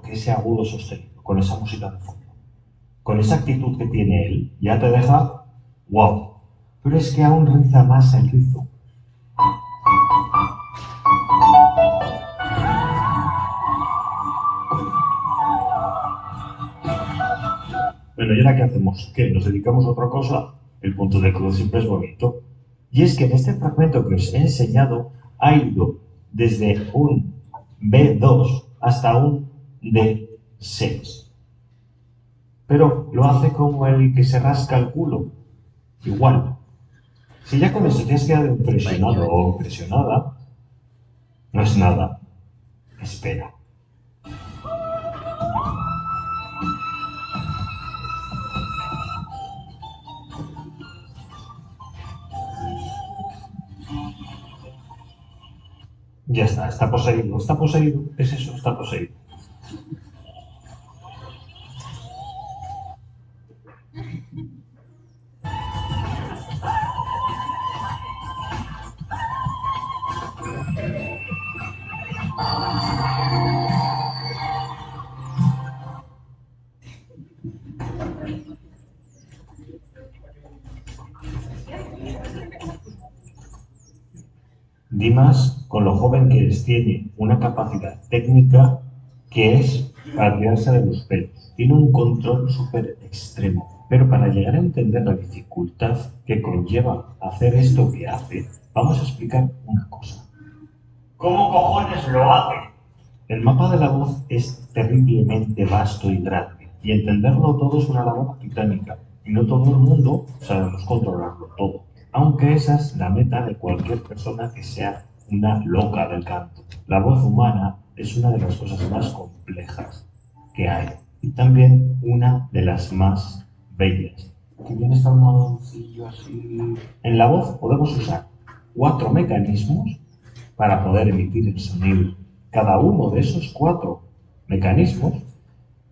que ese agudo sostenido, con esa música de fondo, con esa actitud que tiene él, ya te deja wow. Pero es que aún riza más el rizo. Bueno, ¿y ahora qué hacemos? ¿Qué? ¿Nos dedicamos a otra cosa? El punto de cruz siempre es bonito. Y es que en este fragmento que os he enseñado ha ido desde un B2 hasta un D6. Pero lo hace como el que se rasca el culo. Igual. Si ya con eso te has quedado impresionado o impresionada, no es nada. Espera. Ya está poseído, está poseído, es eso, está poseído. Dimas, con lo joven que es, tiene una capacidad técnica que es para tirarse de los pelos. Tiene un control súper extremo. Pero para llegar a entender la dificultad que conlleva hacer esto que hace, vamos a explicar una cosa. ¿Cómo cojones lo hace? El mapa de la voz es terriblemente vasto y grande, y entenderlo todo es una labor titánica, y no todo el mundo sabemos controlarlo todo, aunque esa es la meta de cualquier persona que sea una loca del canto. La voz humana es una de las cosas más complejas que hay, y también una de las más bellas. Aquí viene está un modoncillo así. En la voz podemos usar 4 mecanismos para poder emitir el sonido. Cada uno de esos 4 mecanismos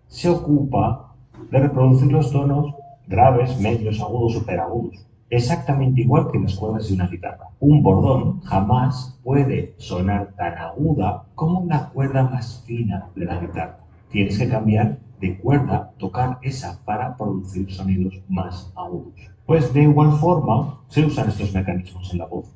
se ocupa de reproducir los tonos graves, medios, agudos, superagudos. Exactamente igual que las cuerdas de una guitarra. Un bordón jamás puede sonar tan aguda como una cuerda más fina de la guitarra. Tienes que cambiar de cuerda, tocar esa para producir sonidos más agudos. Pues de igual forma se usan estos mecanismos en la voz.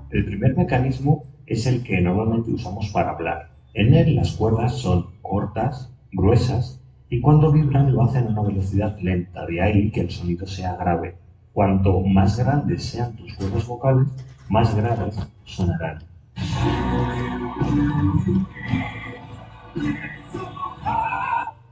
El primer mecanismo es el que normalmente usamos para hablar. En él las cuerdas son cortas, gruesas y cuando vibran lo hacen a una velocidad lenta, de ahí que el sonido sea grave. Cuanto más grandes sean tus cuerdas vocales, más graves sonarán.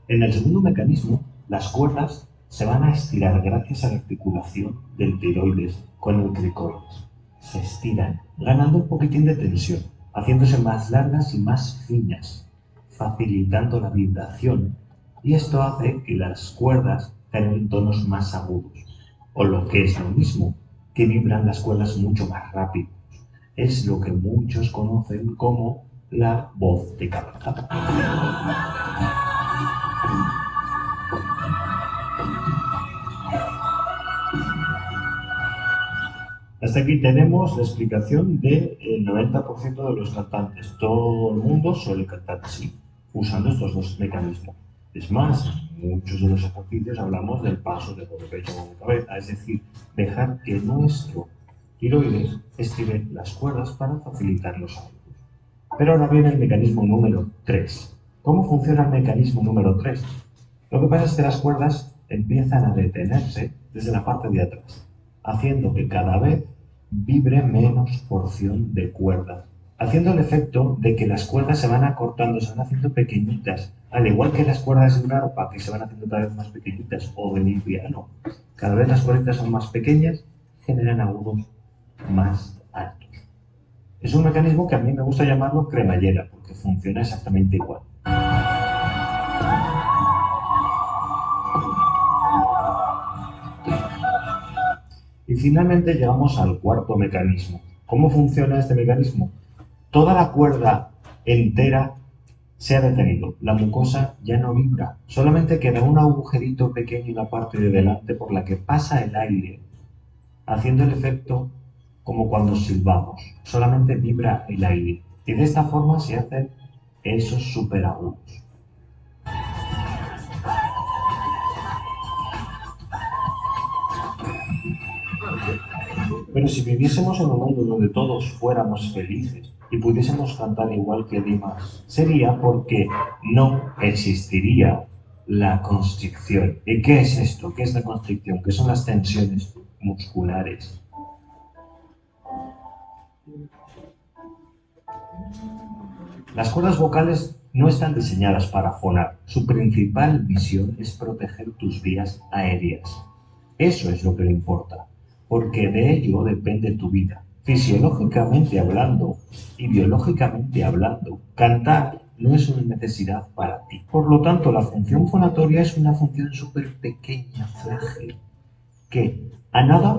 En el segundo mecanismo, las cuerdas se van a estirar gracias a la articulación del tiroides con el cricoides. Se estiran, ganando un poquitín de tensión, haciéndose más largas y más finas, facilitando la vibración, y esto hace que las cuerdas tengan tonos más agudos, o lo que es lo mismo, que vibran las cuerdas mucho más rápido. Es lo que muchos conocen como la voz de cabeza. Hasta aquí tenemos la explicación del 90% de los cantantes. Todo el mundo suele cantar así, usando estos 2 mecanismos. Es más, en muchos de los ejercicios hablamos del paso de voz de pecho a voz de cabeza, es decir, dejar que nuestro tiroides estire las cuerdas para facilitar los sonidos. Pero ahora viene el mecanismo número 3. ¿Cómo funciona el mecanismo número 3? Lo que pasa es que las cuerdas empiezan a detenerse desde la parte de atrás, haciendo que cada vez vibre menos porción de cuerda, haciendo el efecto de que las cuerdas se van acortando, se van haciendo pequeñitas, al igual que las cuerdas de un arpa que se van haciendo cada vez más pequeñitas, o de un piano. Cada vez las cuerdas son más pequeñas, generan agudos más altos. Es un mecanismo que a mí me gusta llamarlo cremallera, porque funciona exactamente igual. Y finalmente llegamos al cuarto mecanismo. ¿Cómo funciona este mecanismo? Toda la cuerda entera se ha detenido. La mucosa ya no vibra. Solamente queda un agujerito pequeño en la parte de delante por la que pasa el aire, haciendo el efecto como cuando silbamos. Solamente vibra el aire. Y de esta forma se hacen esos superagudos. Pero si viviésemos en un mundo donde todos fuéramos felices y pudiésemos cantar igual que Dimas, sería porque no existiría la constricción. ¿Y qué es esto? ¿Qué es la constricción? ¿Qué son las tensiones musculares? Las cuerdas vocales no están diseñadas para fonar. Su principal misión es proteger tus vías aéreas. Eso es lo que le importa, porque de ello depende tu vida. Fisiológicamente hablando y biológicamente hablando, cantar no es una necesidad para ti. Por lo tanto, la función fonatoria es una función súper pequeña, frágil, que a nada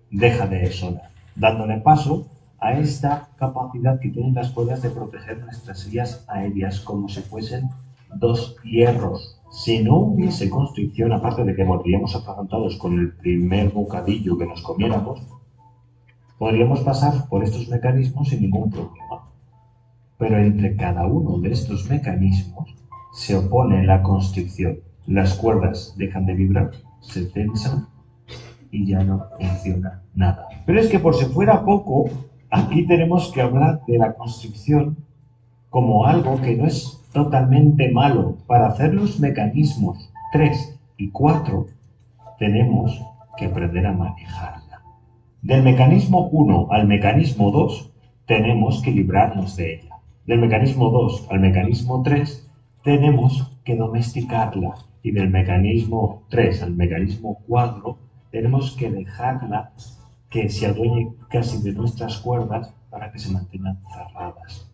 deja de sonar, dándole paso a esta capacidad que tienen las cuerdas de proteger nuestras vías aéreas como si fuesen dos hierros. Si no hubiese constricción, aparte de que moriríamos atragantados con el primer bocadillo que nos comiéramos, podríamos pasar por estos mecanismos sin ningún problema. Pero entre cada uno de estos mecanismos se opone la constricción. Las cuerdas dejan de vibrar, se tensan y ya no funciona nada. Pero es que por si fuera poco, aquí tenemos que hablar de la constricción como algo que no es totalmente malo. Para hacer los mecanismos 3 y 4 tenemos que aprender a manejarla. Del mecanismo 1 al mecanismo 2 tenemos que librarnos de ella. Del mecanismo 2 al mecanismo 3 tenemos que domesticarla. Y del mecanismo 3 al mecanismo 4 tenemos que dejarla que se adueñe casi de nuestras cuerdas para que se mantengan cerradas,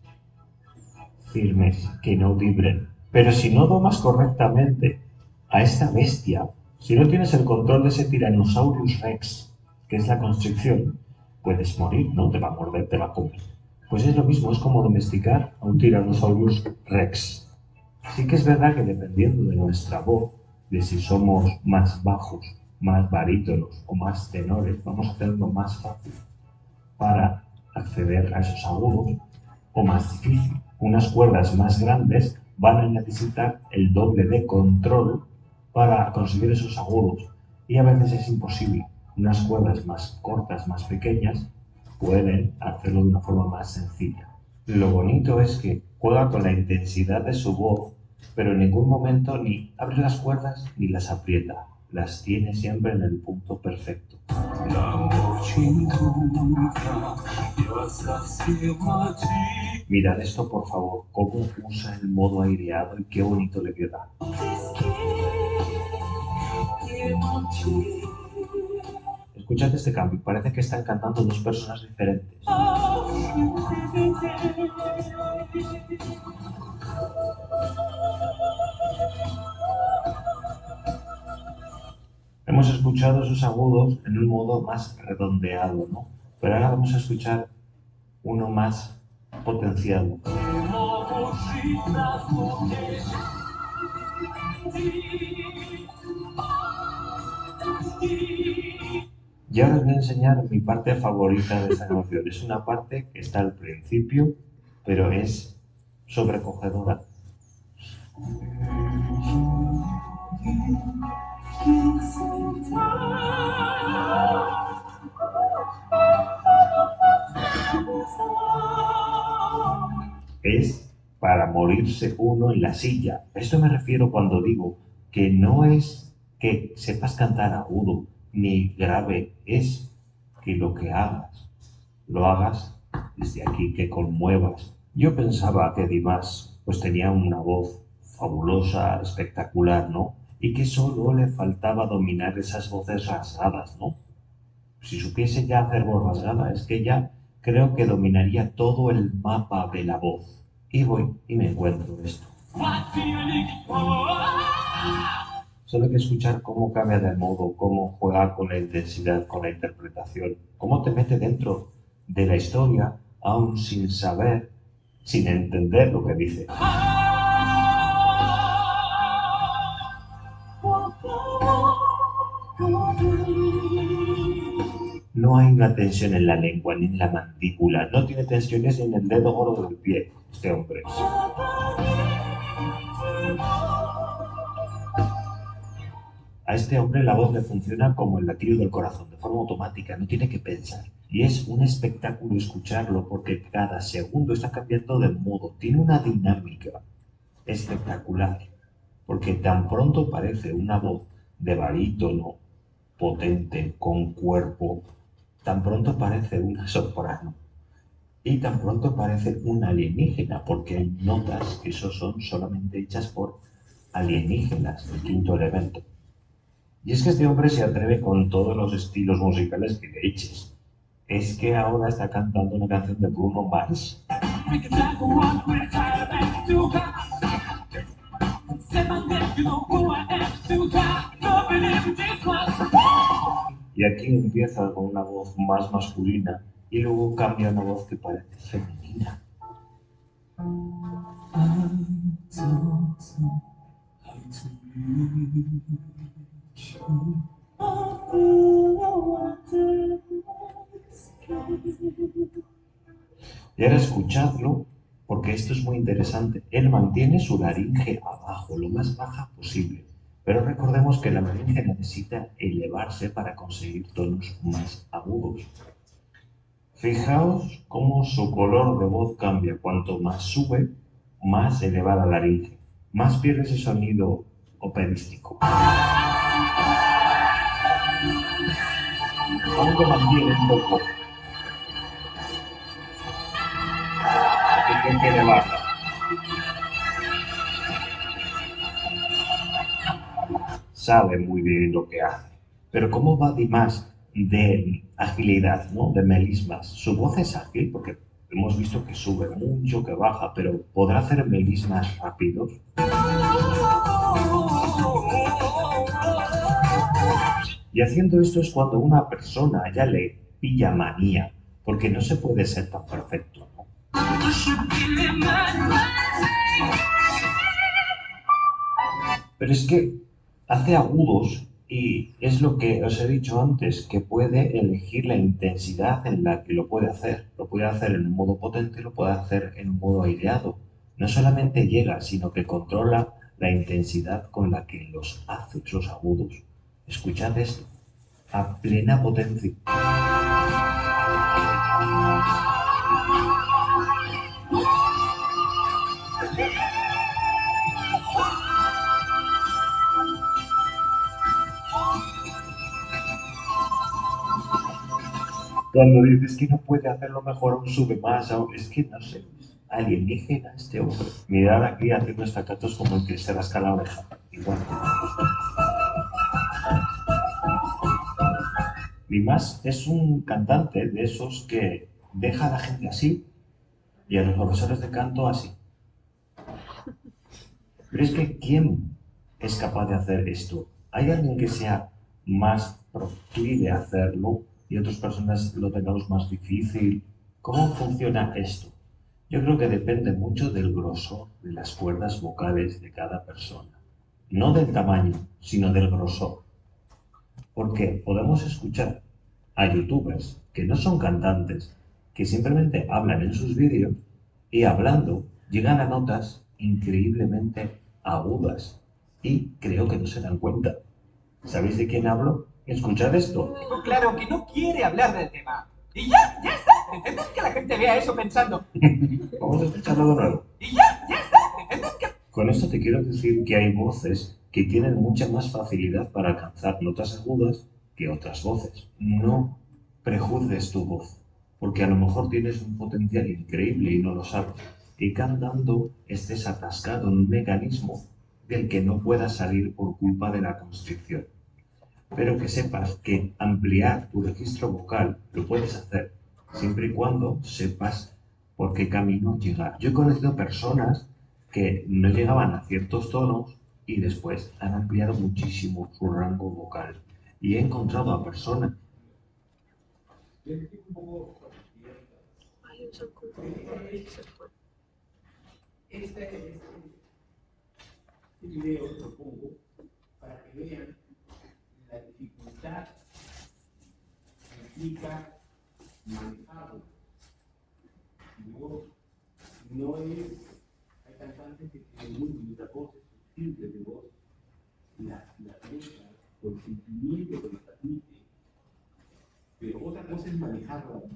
firmes, que no vibren. Pero si no domas correctamente a esta bestia, si no tienes el control de ese Tyrannosaurus Rex, que es la constricción, puedes morir, no te va a morder, te va a comer. Pues es lo mismo, es como domesticar a un Tyrannosaurus Rex. Sí que es verdad que dependiendo de nuestra voz, de si somos más bajos, más barítonos o más tenores, vamos a hacerlo más fácil para acceder a esos agudos o más difícil. Unas cuerdas más grandes van a necesitar el doble de control para conseguir esos agudos y a veces es imposible. Unas cuerdas más cortas, más pequeñas, pueden hacerlo de una forma más sencilla. Lo bonito es que juega con la intensidad de su voz, pero en ningún momento ni abre las cuerdas ni las aprieta. Las tiene siempre en el punto perfecto. Mirad esto, por favor, cómo usa el modo aireado y qué bonito le queda. Escuchad este cambio, parece que están cantando dos personas diferentes. Hemos escuchado esos agudos en un modo más redondeado, ¿no? Pero ahora vamos a escuchar uno más potenciado. Y ahora os voy a enseñar mi parte favorita de esta canción. Es una parte que está al principio, pero es sobrecogedora. Es para morirse uno en la silla. A esto me refiero cuando digo que no es que sepas cantar agudo ni grave, es que lo que hagas, lo hagas desde aquí, que conmuevas. Yo pensaba que Dimas pues tenía una voz fabulosa, espectacular, ¿no? Y que solo le faltaba dominar esas voces rasgadas, ¿no? Si supiese ya hacer voz rasgada, es que ya creo que dominaría todo el mapa de la voz. Y voy y me encuentro esto. Solo hay que escuchar cómo cambia de modo, cómo juega con la intensidad, con la interpretación, cómo te mete dentro de la historia, aún sin saber, sin entender lo que dice. No hay una tensión en la lengua ni en la mandíbula. No tiene tensiones ni en el dedo gordo del pie, este hombre. A este hombre la voz le funciona como el latido del corazón, de forma automática, no tiene que pensar. Y es un espectáculo escucharlo porque cada segundo está cambiando de modo, tiene una dinámica espectacular, porque tan pronto parece una voz de barítono, potente, con cuerpo, tan pronto parece una soprano y tan pronto parece un alienígena, porque hay notas que eso son solamente hechas por alienígenas del quinto elemento. Y es que este hombre se atreve con todos los estilos musicales que le eches. Es que ahora está cantando una canción de Bruno Mars. Y aquí empieza con una voz más masculina y luego cambia a una voz que parece femenina. Y ahora escuchadlo, porque esto es muy interesante. Él mantiene su laringe abajo, lo más baja posible. Pero recordemos que la laringe necesita elevarse para conseguir tonos más agudos. Fijaos cómo su color de voz cambia. Cuanto más sube, más eleva la laringe. Más pierde ese sonido operístico. Aún lo mantiene un poco. Así que hay que elevarla. Sabe muy bien lo que hace. Pero ¿cómo va de más de agilidad, ¿no? De melismas? Su voz es ágil porque hemos visto que sube mucho, que baja, pero ¿podrá hacer melismas rápidos? Y haciendo esto es cuando una persona ya le pilla manía, porque no se puede ser tan perfecto, ¿no? Pero es que hace agudos y es lo que os he dicho antes, que puede elegir la intensidad en la que lo puede hacer. Lo puede hacer en un modo potente, lo puede hacer en un modo aireado. No solamente llega, sino que controla la intensidad con la que los hace, esos agudos. Escuchad esto, a plena potencia. Cuando dices que no puede hacerlo mejor, aún sube más, es que no sé, alienígena este hombre. Mirad aquí haciendo estacatos como el que se rasca la oreja. Igual. Y más es un cantante de esos que deja a la gente así y a los profesores de canto así. Pero es que ¿quién es capaz de hacer esto? ¿Hay alguien que sea más proclive a hacerlo y otras personas lo tengamos más difícil? ¿Cómo funciona esto? Yo creo que depende mucho del grosor de las cuerdas vocales de cada persona. No del tamaño, sino del grosor. Porque podemos escuchar a youtubers que no son cantantes, que simplemente hablan en sus vídeos y hablando llegan a notas increíblemente agudas y creo que no se dan cuenta. ¿Sabéis de quién hablo? Escuchad esto. Claro que no quiere hablar del tema. Y ya está. ¿Entendés que la gente vea eso pensando? Vamos a escucharlo de nuevo. Y ya está. ¿Entendés que... Con esto te quiero decir que hay voces que tienen mucha más facilidad para alcanzar notas agudas que otras voces. No prejuzgues tu voz, porque a lo mejor tienes un potencial increíble y no lo sabes. Y cantando estés atascado en un mecanismo del que no puedas salir por culpa de la constricción. Pero que sepas que ampliar tu registro vocal lo puedes hacer, siempre y cuando sepas por qué camino llegar. Yo he conocido personas que no llegaban a ciertos tonos y después han ampliado muchísimo su rango vocal. Y he encontrado a personas. Este video lo pongo para que vean la dificultad implica manejarlo. No es, hay cantantes que tienen muy bonitas voces, simples de voz, la letra, por el sentimiento que le transmite, pero otra cosa es manejar la voz.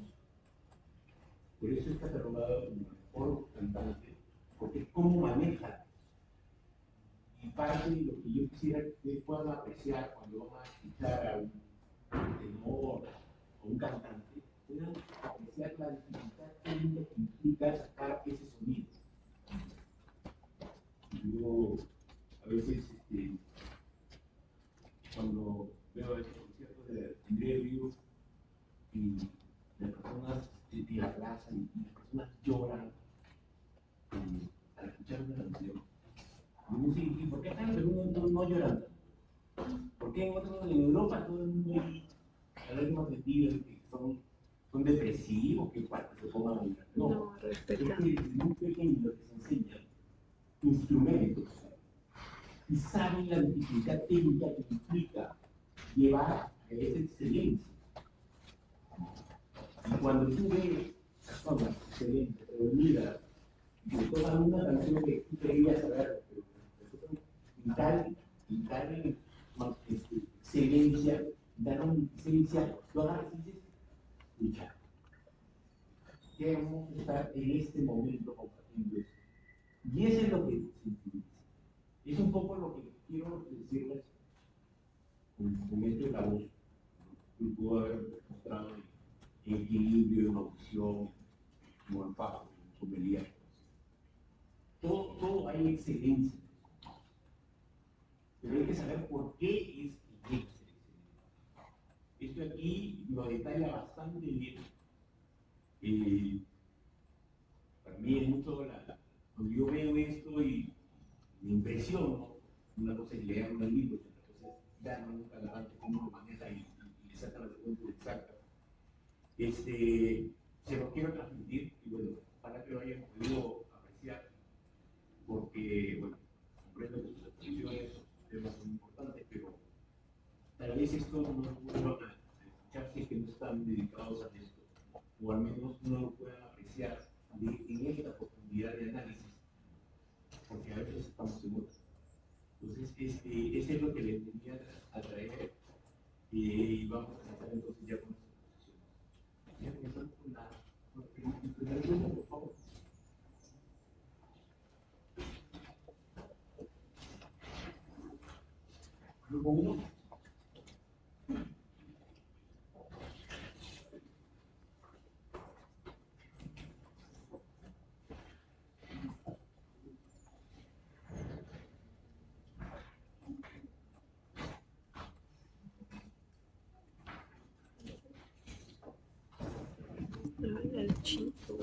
Por eso está catalogado como el mejor cantante, porque es cómo maneja. Y parte de lo que yo quisiera que puedan apreciar cuando van a escuchar a un tenor o un cantante, puedan apreciar la dificultad técnica que implica sacar ese sonido. Yo a veces, cuando veo estos conciertos de André Ríos y las personas en la plaza y las personas lloran al escuchar una canción, y ¿por qué acá en Perú no lloran? ¿Por qué en Europa todo el mundo hay unos sentidos que son depresivos, que se pongan a llorar? No, respeta. Es que desde muy pequeño se enseñan instrumentos y saben la dificultad técnica que implica llevar a esa excelencia. Y cuando tú ves personas excelentes, reunidas, que toman una canción que tú creías saber, pero y tal excelencia, dar una excelencia, tú agarras y dices, escucha, qué hermoso estar en este momento compartiendo esto. Y eso es lo que sentimos. Es un poco lo que quiero decirles con esto de la voz. Yo puedo haber mostrado en equilibrio, en audición, en olfato, en sommelier. Todo hay excelencia. Pero hay que saber por qué es que llega a ser excelente. Esto aquí lo detalla bastante bien. Para mí es mucho cuando yo veo esto y me impresiono, una cosa es leer un libro, otra cosa es darme un cantante cómo lo maneja y le saca la secuencia exacta. Se los quiero transmitir y bueno, para que lo hayan podido apreciar, porque bueno, comprendo que sus expresiones, sus temas son importantes, pero tal vez esto no lo puedan escucharse que no están dedicados a esto, o al menos no lo puedan apreciar en esta profundidad de análisis, porque a veces estamos en otra. Entonces, ese es lo que les tenía a traer y vamos a empezar entonces ya con nuestras posiciones. Ya empezamos con el primer grupo, por favor. Grupo 1. El chico.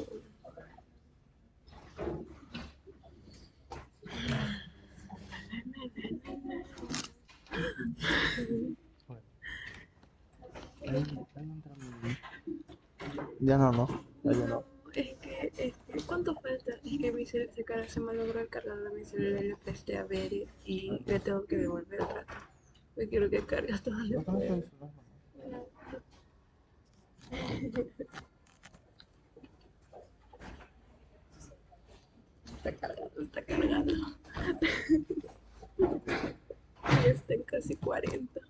Ya no. Es que, ¿cuánto falta? Es que se me logró el cargador de mi celular y le presté a ver y le tengo que devolver el rato. Me quiero que cargue hasta donde pueda. Está cargado. Ya está en casi 40.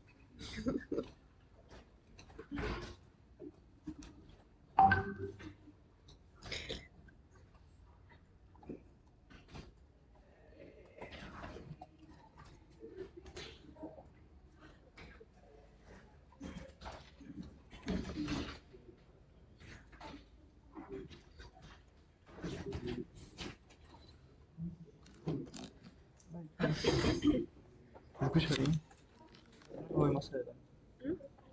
¿Me escucho bien? No voy más adelante.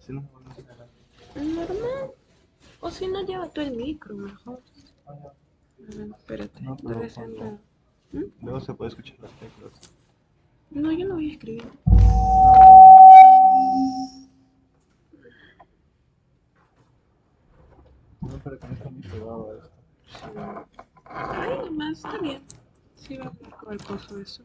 Si no, voy más adelante. Normal. O si no, lleva tú el micro mejor. A ver, espérate. No, pero Debe ser cuando... Luego se puede escuchar las teclas. No, yo no voy a escribir. No, para que no esté muy pegado a esto. Ay, nomás, está bien. Sí, va a hablar con el coso eso.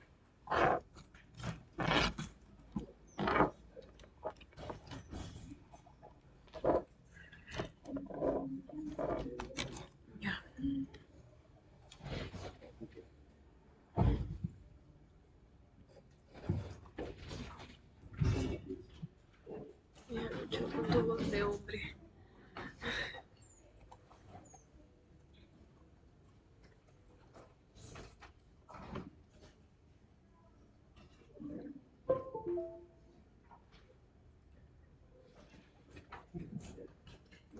voz de hombre.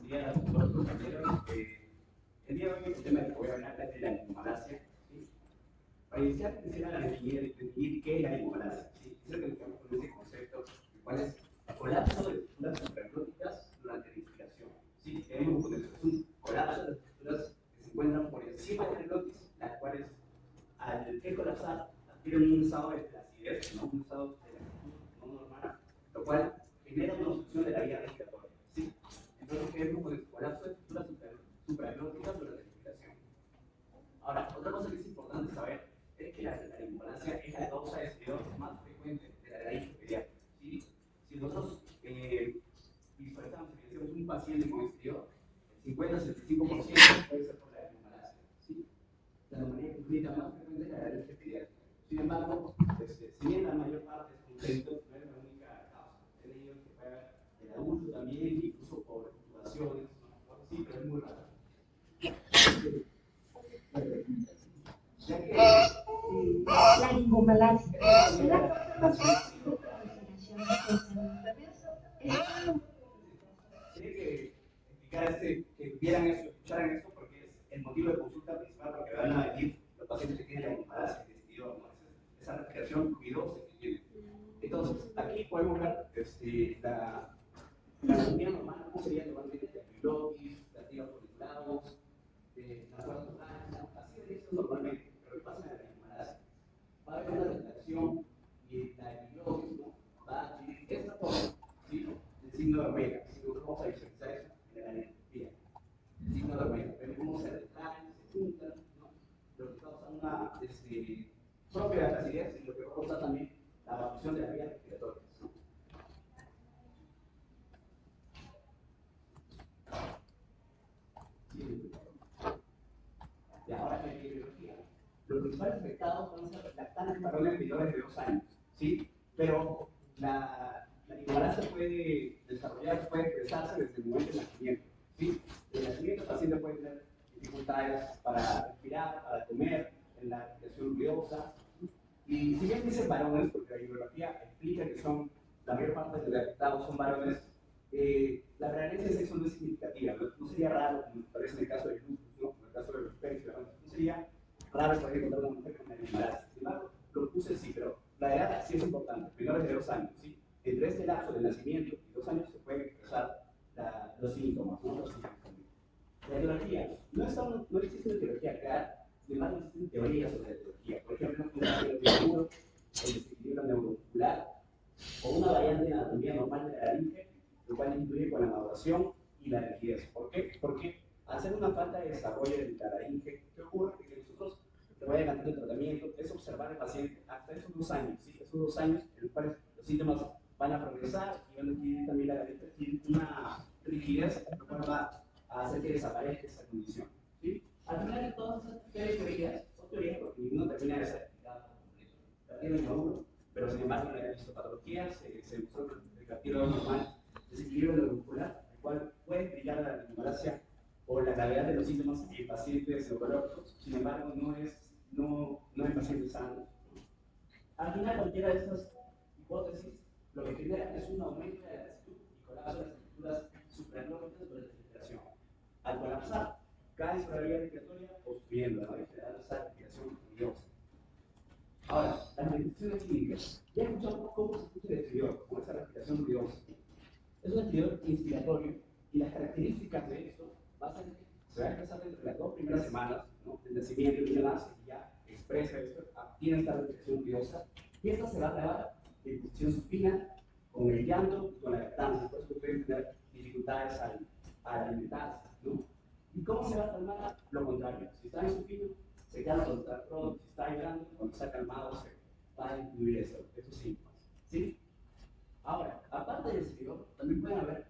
Día a todos los compañeros. El día de hoy el tema que voy a hablar es de la lipomalacia. ¿Sí? Para iniciar, quisiera definir qué es la lipomalacia. ¿Sí? Quisiera que nos quedemos con ese concepto, el cual es colapso de estructuras supraglóticas durante la inspiración. ¿Sí? Tenemos con eso, es un colapso de estructuras que se encuentran por encima de la glotis, las cuales al que colapsar adquieren un estado de flacidez, ¿no? Un estado de latitud no normal, lo cual genera una obstrucción de la vía respiratoria. ¿Sí? Entonces, queremos con el colapso de estructuras supraglóticas durante la respiración. Ahora, otra cosa que es importante saber es que la lipomalacia es la causa de estridor más frecuente de la laringe pediátrica. ¿Sí? Si nosotros visualizamos que tenemos un paciente con estridor, el 50-75% puede ser por la lipomalacia. ¿Sí? La neumonía clínica más frecuente es la laringe pediátrica. Sin embargo, si bien la mayor parte es congénito, no es la única causa. He leído que puede haber el adulto también, incluso por intubaciones, ¿no? Sí, pero es muy raro. La lipomalacia se da por una originación de sistema nervioso. Tiene que explicar que vieran eso, escucharan esto, porque es el motivo de consulta principal, porque van a venir los pacientes que tienen la lipomalacia, el estridor, ¿no? Esa respiración cuidadosa que tienen. Entonces, aquí podemos ver la anatomía normal, cómo sería normalmente la epiglottis, la tira auricularis, la cuarta total, así debería ser normalmente, pero ¿qué pasa en la lipomalacia? Va a haber una retracción y la epiglottis, ¿no? Va a adquirir esta forma, ¿sí? El signo de omega. Si nosotros vamos a visualizar eso en la anestesía, el signo de omega. Vemos cómo se retraen, se juntan, ¿no? Lo que causa una propia flacidez y lo que causa también la obstrucción de la vía respiratoria, ¿no? Sí. Y ahora en epidemiología, los principales afectados van a ser lactantes varones menores de 2 años, ¿sí? Pero la lipomalacia puede expresarse desde el momento del nacimiento, ¿sí? En el nacimiento el paciente puede tener dificultades para respirar, para comer, en la respiración ruidosa. Y si bien dicen varones, porque la bibliografía explica que son, la mayor parte de los afectados son varones, la prevalencia de sexo no es significativa, no sería raro, como parece en el caso del lupus, ¿no? En el caso de los péritos, no sería raro poder encontrar una mujer con una lipomalacia. Sin embargo, los puse sí, pero la edad sí es importante, menores de 2 años, ¿sí? Entre este lapso del nacimiento y 2 años se pueden expresar los síntomas, ¿no? Los síntomas. La etiología, no existe una etiología clara, sin embargo existen teorías sobre la etiología. Por ejemplo, un desequilibrio el desequilibrio neuromuscular, o una variante en la anatomía normal de la laringe, lo cual incluye con la maduración y la rigidez. ¿Por qué? Porque al hacer una falta de desarrollo de la laringe, ¿qué ocurre? Que nosotros le vaya adelantando el tratamiento, es observar al paciente hasta esos 2 años, ¿sí? Esos 2 años en los cuales los síntomas van a progresar y van a adquirir también la laringe tiene una rigidez, lo cual va a hacer que desaparezca esa condición, ¿sí? Al final de todas esas teorías, son teorías porque ninguno termina de ser explicado por completo. La tiene uno, pero sin embargo en la histopatología se demostró que el cartílago normal desequilibrio neuromuscular, el cual puede explicar la lipomalacia o la gravedad de los síntomas en pacientes neurológicos, sin embargo no en pacientes sanos. Al final cualquiera de estas hipótesis lo que genera es un aumento de la latitud y colapso de las estructuras supraglóticas durante la respiración. Al colapsar, cae sobre la vía respiratoria obstruyendo, ¿no? Y generando esa respiración ruidosa. Ahora, las manifestaciones clínicas. Ya escuchamos cómo se escucha el estridor, con esa respiración ruidosa. Es un estridor inspiratorio y las características de esto va a ser que se va a expresar entre las 2 primeras semanas, ¿no? El nacimiento y el nace y ya expresa esto, tiene esta respiración ruidosa y esta se va a grabar en posición supina, con el llanto y con la lactancia. Por eso pueden tener dificultades al alimentarse, ¿no? ¿Y cómo se va a calmar? Lo contrario, si está en supino, se calma cuando está pronto, si está llorando, cuando está calmado, se va a incluir estos síntomas, ¿sí? Ahora, aparte del estridor, también pueden haber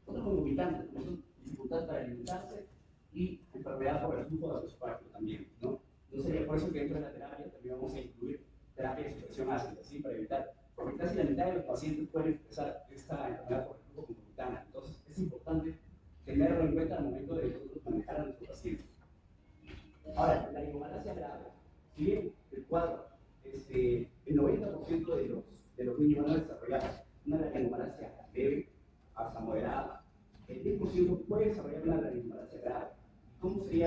otros concomitantes, como son dificultad para alimentarse y enfermedad por el flujo de los partos también, ¿no? No sería por eso que dentro de la terapia también vamos a incluir terapia de supresión ácida, ¿sí? Para evitar, porque casi la mitad de los pacientes pueden empezar esta enfermedad por ejemplo concomitante. Entonces es importante tenerlo en cuenta al momento de nosotros manejar a nuestro paciente. Ahora, la laringomalacia grave, si bien el cuadro, el 90% de los niños van a desarrollar una laringomalacia leve hasta moderada, el 10% puede desarrollar una laringomalacia grave. ¿Cómo se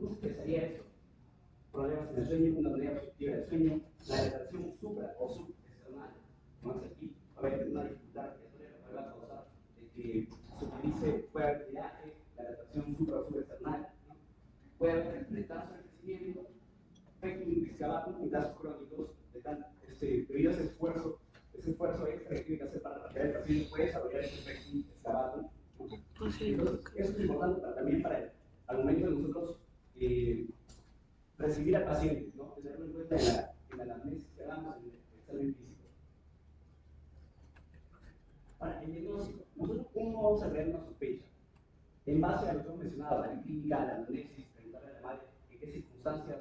expresaría eso? Problemas en el sueño, una manera obstructiva del sueño, la retracción supra o subexternal. Como es aquí, va a haber una dificultad respiratoria que va a causar que se utilice, puede haber tiraje, la retracción supra o subexternal, ¿no? Puede haber retraso de crecimiento, pectin excavatum en casos crónicos, debido a ese esfuerzo extra que tiene que hacer para respirar el paciente, puede desarrollar ese pectin excavatum. Entonces, eso es importante también al momento de nosotros recibir al paciente, ¿no? Tenerlo en cuenta en la anamnesis que hagamos en el examen físico. Ahora, el diagnóstico. ¿Nosotros cómo vamos a crear una sospecha? En base a lo que hemos mencionado, a la clínica, a la anamnesis, preguntarle a la madre en qué circunstancias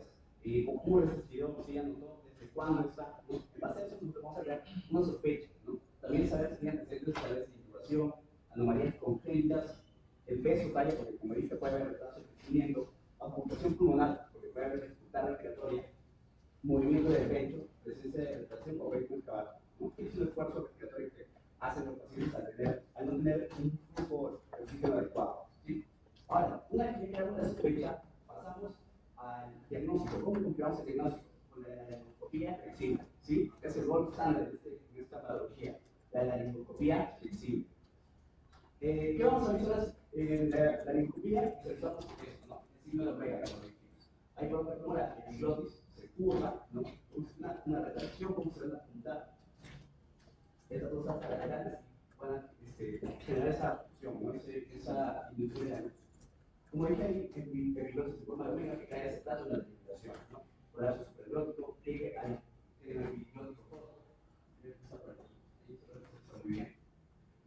ocurre ese estudio, si ella notó, desde cuándo está, ¿no? En base a eso nosotros vamos a crear una sospecha, ¿no? También saber si tiene antecedentes de intubación, anomalías congénitas, el peso, talla, porque como dije puede haber retraso de crecimiento, ocultación pulmonar, porque puede haber dificultad respiratoria, movimiento del pecho, presencia de irritación o pecho excavado, ¿no? Es un esfuerzo respiratorio que hacen los pacientes al no tener un flujo de oxígeno adecuado, ¿sí? Ahora, una vez que creamos la sospecha, pasamos al diagnóstico. ¿Cómo confirmamos el diagnóstico? Con la laringoscopía flexible, ¿sí? Que es el gold standard en esta patología, la laringoscopía flexible. ¿Qué vamos a visualizar en la laringoscopía? Visualizamos esto, ¿no? El signo de omega, como dijimos. Hay por ejemplo la epiglotis, se curva, ¿no? Una retracción, como se ve en la punta. Estas cosas laterales van a generar esa función, ¿no? Esa inducción de la luz. Como dije ahí, en epiglotis en forma de omega que cae aceptado en la articulación, ¿no? Colapso superglótico, llegue al epiglótico corto, está por aquí, ahí se está muy bien.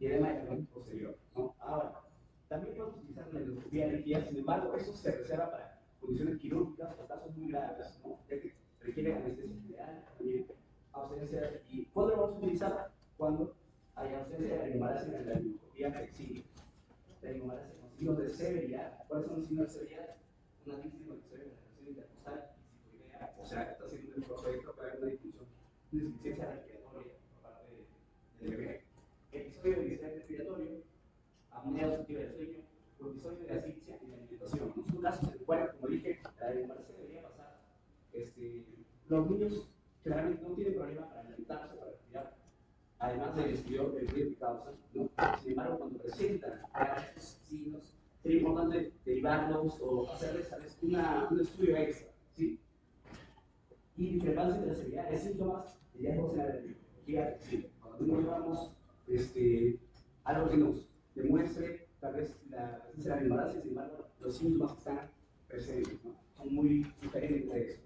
Y edema de posterior, ¿no? Ahora, también podemos utilizar la endoscopía de energía, sin embargo, eso se reserva para condiciones quirúrgicas o casos muy graves, ¿no? Ya que requiere anestesia general, también ausencia. ¿Y cuándo lo vamos a utilizar? Cuando hay ausencia de laringomalacia en la laringoscopía flexible. Laringomalacia con signos de severidad. ¿Cuáles son los signos de severidad? Una víctima que se ve en la relación intercostal y psicoidea, o sea, está haciendo un esfuerzo extra para una disfunción, una insuficiencia respiratoria por parte del bebé. Episodio de distrés respiratorio, apnea obstructiva del sueño, o episodio de asfixia en la alimentación. No son casos en los cuales, como dije, la laringomalacia debería pasar. Los niños generalmente no tienen problema para alimentarse, para respirar, además del ruido que causan, ¿no? Sin embargo, cuando presentan estos signos, sería importante derivarlos o hacerles un estudio extra, ¿sí? Y discrepancia entre la severidad de síntomas y diagnóstico en la laringología flexible. Cuando no llevamos algo que nos demuestre tal vez la presencia de la laringomalacia, sin embargo, los síntomas que están presentes, ¿no? Son muy diferentes de eso.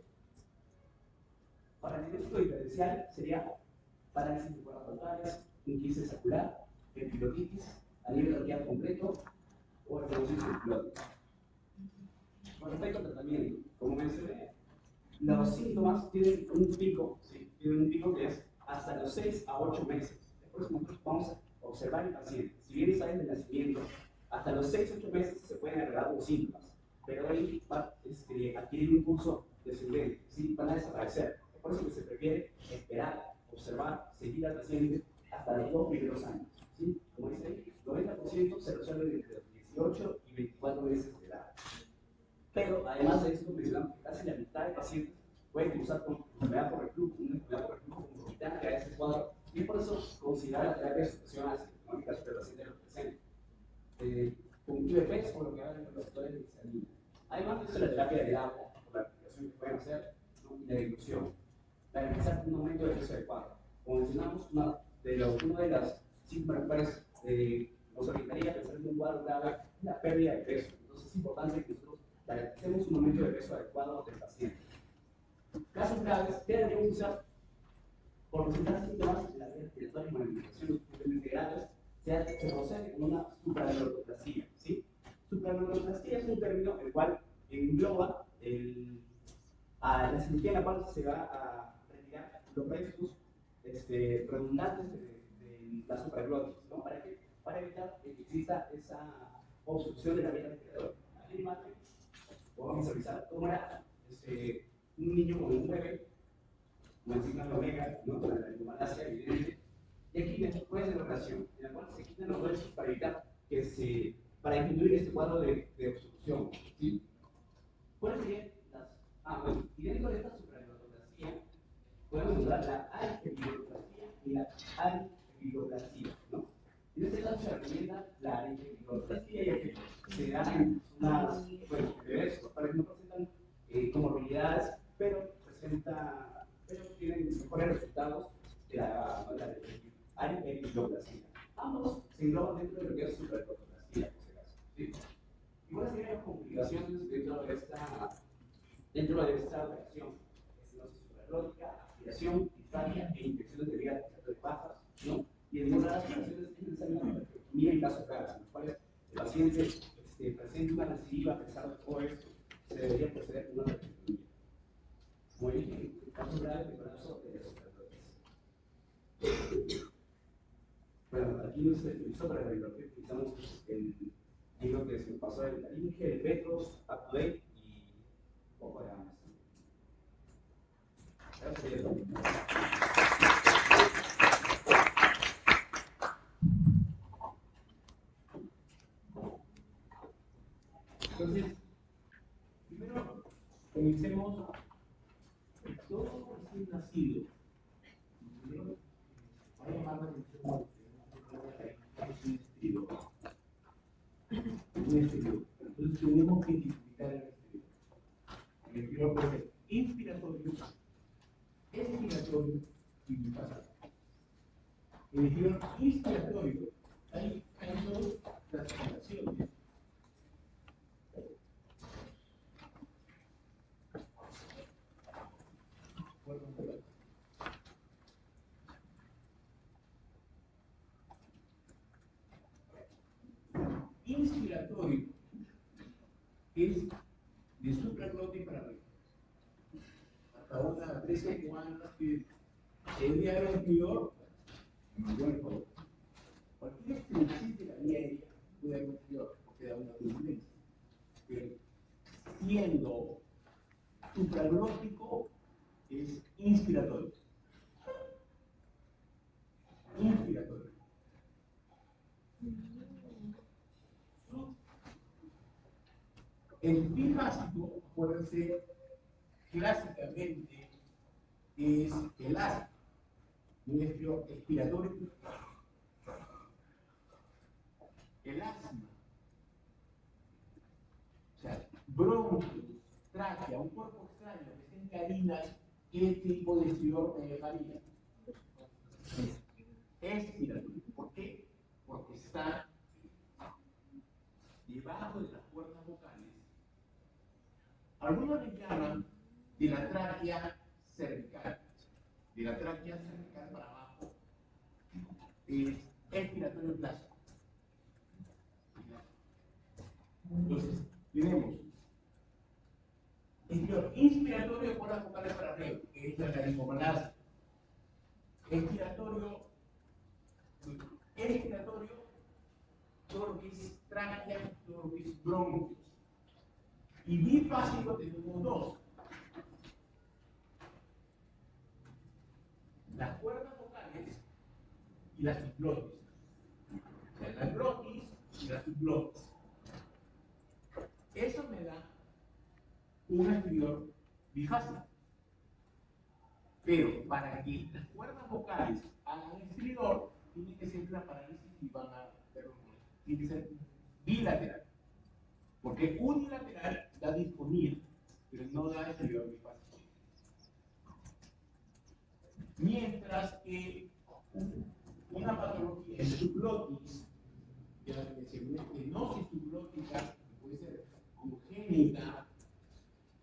Para el diagnóstico diferencial sería parálisis de cuerdas frontales, inquietud sacular, epiglottitis, a nivel radial completo o estenosis epiglotis. Con respecto al tratamiento, como mencioné, los síntomas tienen un pico, ¿sí? Tienen un pico que es hasta los 6 a 8 meses. Después nosotros vamos a observar el paciente. Si bien está desde el nacimiento, hasta los 6 a 8 meses se pueden agregar los síntomas, pero ahí va a adquirir un curso descendente, ¿sí? Van a desaparecer. Es por eso que se prefiere esperar, observar, seguir al paciente hasta los 2 primeros años, ¿sí? Como dice ahí, 90% se resuelve entre los 18 y 24 meses de edad. Pero además de esto, mencionamos que casi la mitad de pacientes pueden cruzar con enfermedad por reflujo, una enfermedad por reflujo concomitante a este cuadro, y es por eso considerar la terapia de supresión ácida, ¿no? En el caso que el paciente lo presente. Con IVPs o lo que hagan los doctores de medicina. Además de eso, la terapia del agua, por la aplicación que pueden hacer, ¿no? Y la dilución. Garantizar un aumento de peso adecuado. Como mencionamos, una de las síntomas principales nos orientaría a pensar en un cuadro grave, la pérdida de peso. Entonces es importante que nosotros garanticemos un aumento de peso adecuado del paciente. Casos graves, ¿qué deberíamos usar? Por presentar síntomas de la vía respiratoria y manifestaciones suficientemente graves, se procede con una supraglotoplastia, ¿sí? Supraglotoplastia es un término el cual engloba la cirugía en la cual se va a retirar los restos redundantes de la supraglotis, ¿no? ¿Para qué? Para evitar que exista esa obstrucción de la vía respiratoria. Aquí imagen, podemos visualizar cómo era un niño con un bebé, una enzima omega, ¿no? Con la lipomalacia evidente. Y aquí puede ser una operación en la cual se quitan los huesos para evitar para disminuir este cuadro de obstrucción, ¿sí? ¿Cuáles serían las? Bueno, y dentro de esta supraglotoplastia podemos encontrar la aripiplastia y la aripiplastia, ¿no? En este caso se recomienda la aripiplastia, ya que se dan bebés los cuales no presentan comorbilidades, pero tienen mejores resultados de la aripiplastia. Ambos se engloban dentro de lo que es supraglotoplastia, en este caso, ¿sí? ¿Y cuáles serían las complicaciones dentro de esta operación? Estenosis suprarrótica, aspiración, disfagia e infecciones de vías respiratorias bajas, ¿no? Y en algunas ocasiones es necesaria una traqueotomía en casos graves, en los cuales el paciente presente una recidiva a pesar de todo esto, se debería proceder con una traqueotomía. Como dije, en casos graves de colapso de las suprarróticas. Bueno, aquí no se utilizó para la bibliografía, utilizamos el libro que se me pasó el Laringe, el Petros, Up to Date y un poco de Amazon. Entonces, primero comencemos todo recién nacido. Primero, voy a llamar la atención un estridor. Entonces tenemos que identificar el estridor. El estridor puede ser inspiratorio, expiratorio y bifásico. El estridor inspiratorio, hay dos clasificaciones. Inspiratorio es de supraglotis para arriba. Hasta una 13 cuantas que el día del estridor, bueno, cualquier extensión de la vía aérea puede haber un estridor porque da una turbulencia. Pero siendo supraglótico es inspiratorio. Inspiratorio. El bifásico, acuérdense, clásicamente es el asma, un expiratorio. El asma, o sea, bronquios, tráquea, un cuerpo extraño que se encadena, ¿qué tipo de estridor me dejaría? Expiratorio. ¿Por qué? Porque está debajo de las cuerdas vocales. Algunos le llaman de la tráquea cervical. De la tráquea cervical para abajo es expiratorio plástico. Entonces, tenemos inspiratorio de cuerdas vocales para arriba, que es la laringomalacia. Expiratorio, todo lo que es tráquea, todo lo que es bronquios. Y bifásico tenemos dos. Las cuerdas vocales y las subglotis. O sea, la glotis y la subglotis. Eso me da un estridor bifásico. Pero para que las cuerdas vocales hagan estridor, tiene que ser una parálisis y tiene que ser bilateral. Porque unilateral da disfonía, pero no da estridor bifásico. Mientras que una patología en subglotis, ya la estenosis subglótica, que puede ser congénita.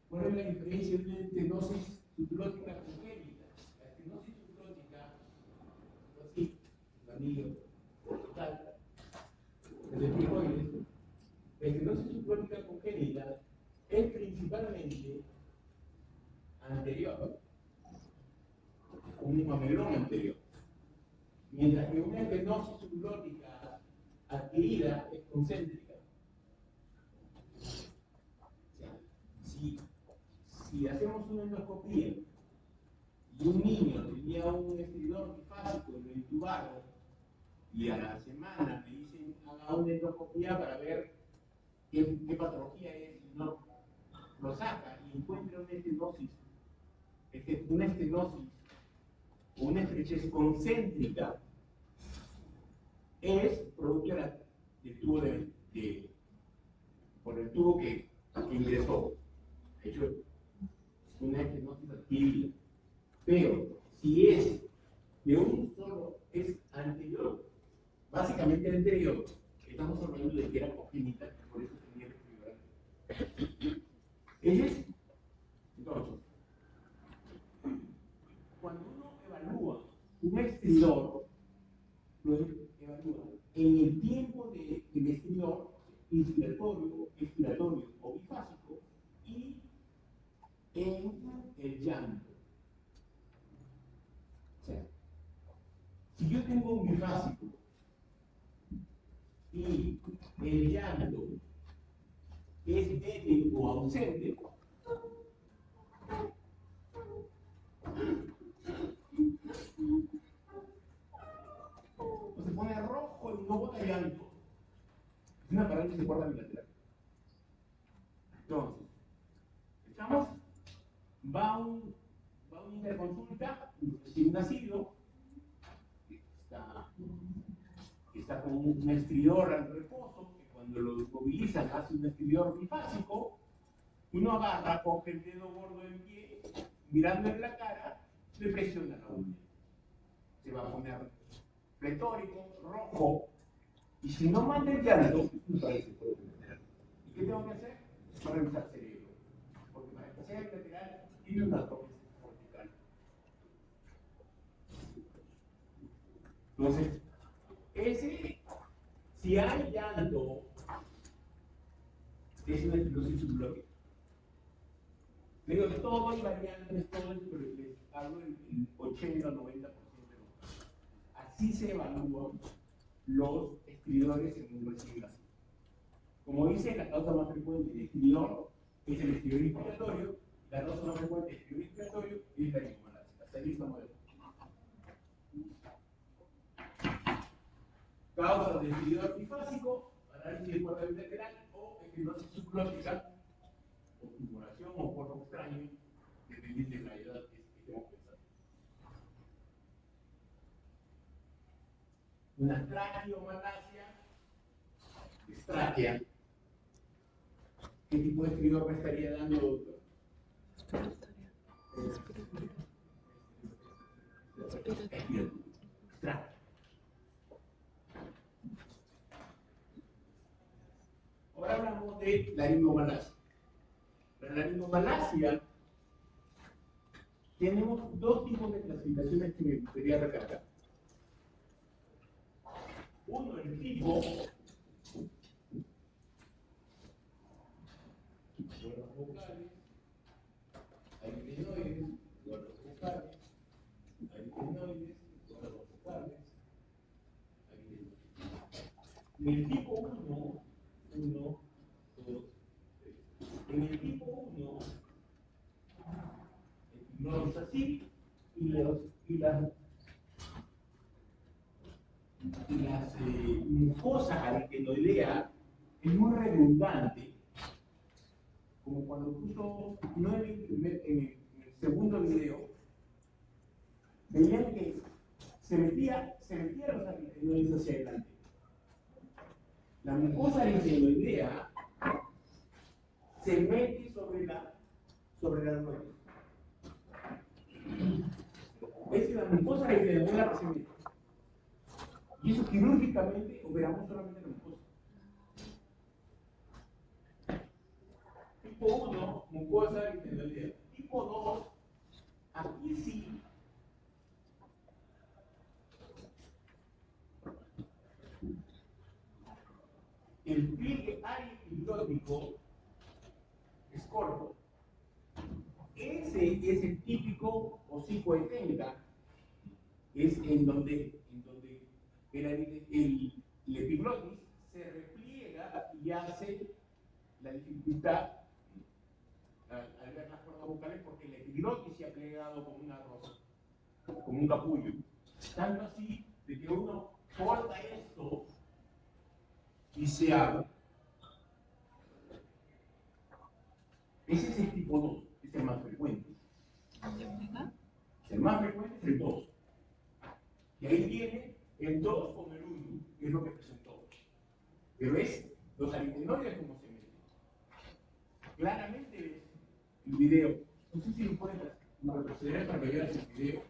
¿Cuál es la diferencia de una estenosis subglótica congénita? La estenosis subglótica, así, el anillo total, el epicoide. La estenosis subglótica congénita es principalmente anterior, un mamelón anterior. mientras que una estenosis subglótica adquirida es concéntrica. O sea, si hacemos una endoscopía y un niño tenía un estridor bifásico y lo intubaron, y a la semana me dicen haga una endoscopía para ver qué patología es, y no lo saca y encuentra una estenosis o una estrechez concéntrica, es producto del tubo por el tubo que ingresó. De hecho, una estenosis adquirida. Pero si es de un solo, es anterior, básicamente anterior, estamos hablando de que era congénita, por eso tenía que figurar. Entonces, cuando uno evalúa un estridor, lo evalúa en el tiempo del estridor inspiratorio o bifásico y en el llanto. O sea, si yo tengo un bifásico y el llanto es débil o ausente, o se pone rojo y no bota llanto, es una parálisis cuarta bilateral. Entonces, va a una interconsulta, un recién nacido, está con un estridor al reposo, que cuando lo movilizan hace un estridor bifásico, uno agarra, coge el dedo gordo en pie, mirando en la cara, le presiona la uña. Se va a poner pletórico, rojo, y si no manda el llanto, no parece puede tener. ¿Y qué tengo que hacer? Para revisar cerebro. Porque para que sea bilateral, tiene una atrofia cortical. Entonces, si hay llanto, es una estenosis subglótica. Digo, todo hay variantes, todo es, pero les hablo del 80 o 90%. Así se evalúan los estridores en un recién nacido. Como dice, la causa más frecuente de estridor es el estridor inspiratorio, la causa más frecuente de estridor inspiratorio es la laringomalacia. Hasta ahí estamos de acuerdo. Causa de estridor bifásico, parálisis de cuerda bilateral o estenosis subglótica, o tumoración o porro extraño, dependiendo de la edad que estemos pensando. Una tracheomalacia, tráquea. ¿Qué tipo de estridor me estaría dando, doctor? Tráquea. Ahora hablamos de laringomalacia. La laringomalacia, tenemos dos tipos de clasificaciones que me gustaría recalcar. Uno, el tipo cuerdas vocales, aritenoides, cuerdas vocales, aritenoides, cuerdas vocales, aritenoides. En el tipo 1, 2, 3. En el tipo 1, no es así, y las mucosas aritenoideas es muy redundante, como cuando puso, no en el segundo video, veían que se metía los aritenoides hacia adelante. La mucosa aritenoidea se mete sobre la nuez. Es la mucosa aritenoidea que se mete. Y eso quirúrgicamente operamos solamente la mucosa. Tipo 1, mucosa aritenoidea. Tipo 2, aquí sí. El pliegue aripidótico es corto. Ese es el típico hocico de técnica es en donde el epiglotis se repliega y hace la dificultad al ver las cuerdas vocales, porque el epiglotis se ha plegado como una rosa, como un capullo. Tanto así de que uno corta esto y se abre. Ese es el tipo 2, es el más frecuente. El más frecuente es el 2. Y ahí viene el 2 con el 1, que es lo que presentó. Pero es los aritenoides como se meten. Claramente ves el video. No sé si lo puedes retroceder para que veas el video.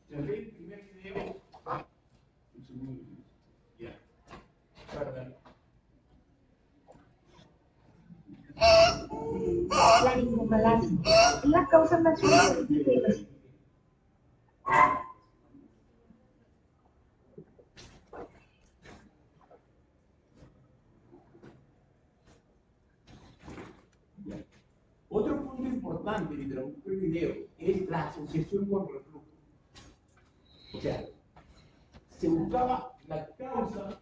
Se ve el primer video. El segundo video. Ya. Perdón. La laringomalacia es la causa más frecuente de los Otro punto importante de el video es la asociación con reflujo. O sea, se buscaba la causa.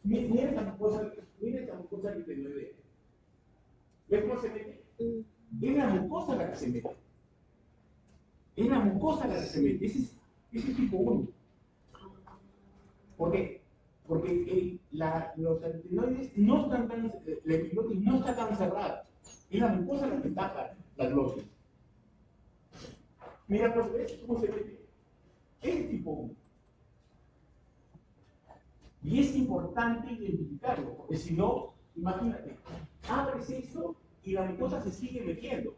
Mira esa mucosa aritenoidea. ¿Ves cómo se mete? Es la mucosa la que se mete. Es la mucosa la que se mete. Ese es tipo 1. Porque los aritenoides no están tan, la epiglotis no está tan cerrada. Es la mucosa la que tapa la glotis. Mira, pues, ¿ves cómo se mete? Es tipo 1. Y es importante identificarlo, porque si no, imagínate, abres esto y la mucosa se sigue metiendo. O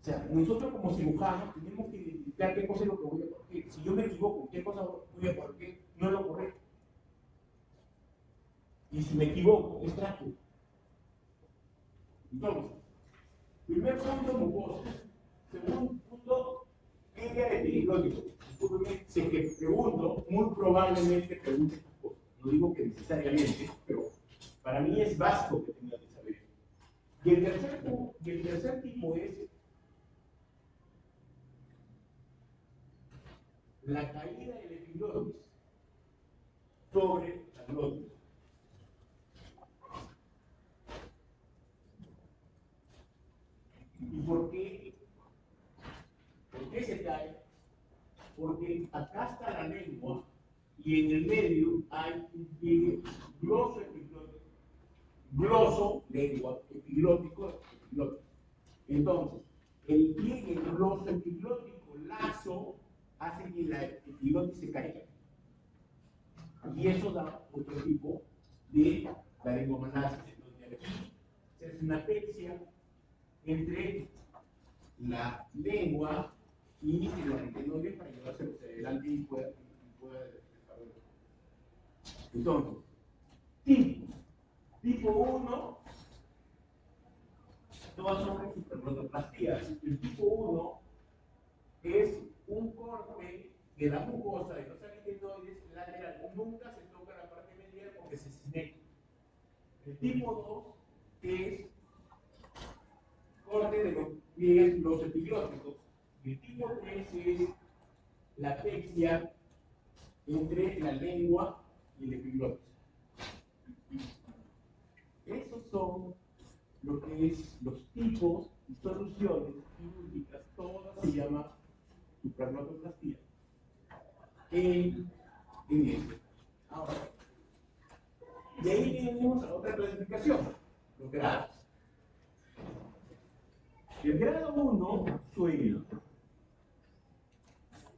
sea, nosotros como cirujanos tenemos que identificar qué cosa es lo que voy a corregir. Si yo me equivoco, qué cosa voy a corregir, no es lo correcto. Y si me equivoco, es trágico. Entonces, primer punto, mucosa. Segundo punto, media de epiglotis. Si que pregunto, muy probablemente pregunte estas cosas. No digo que necesariamente, pero para mí es básico que tengas que saber. Y el tercer tipo es la caída del epiglotis sobre la glotis. ¿Y por qué? ¿Por qué se cae? Porque acá está la lengua y en el medio hay un pliegue gloso epiglótico. Gloso, lengua, epiglótico, epiglótico. Entonces, el pliegue gloso epiglótico lazo hace que la epiglotis se caiga. Y eso da otro tipo de laringomalacia, donde aquí se hace una apexia entre la lengua y el aritenoide para llevarse hacia adelante y pueda desarrollar. Entonces, tipo 1, todas son hiperglotoplastías. El tipo 1 es un corte de la mucosa de los aritenoides lateral. Nunca se toca la parte medial porque se sineca. El tipo 2 es corte de los pliegues los epiglóticos. El tipo 3 es la apexia entre la lengua y el epiglotis. Esos son lo que es los tipos y soluciones quirúrgicas, todas se llama supraglotoplastía. En este. Ahora, de ahí venimos a otra clasificación, los grados. El grado 1 sueño,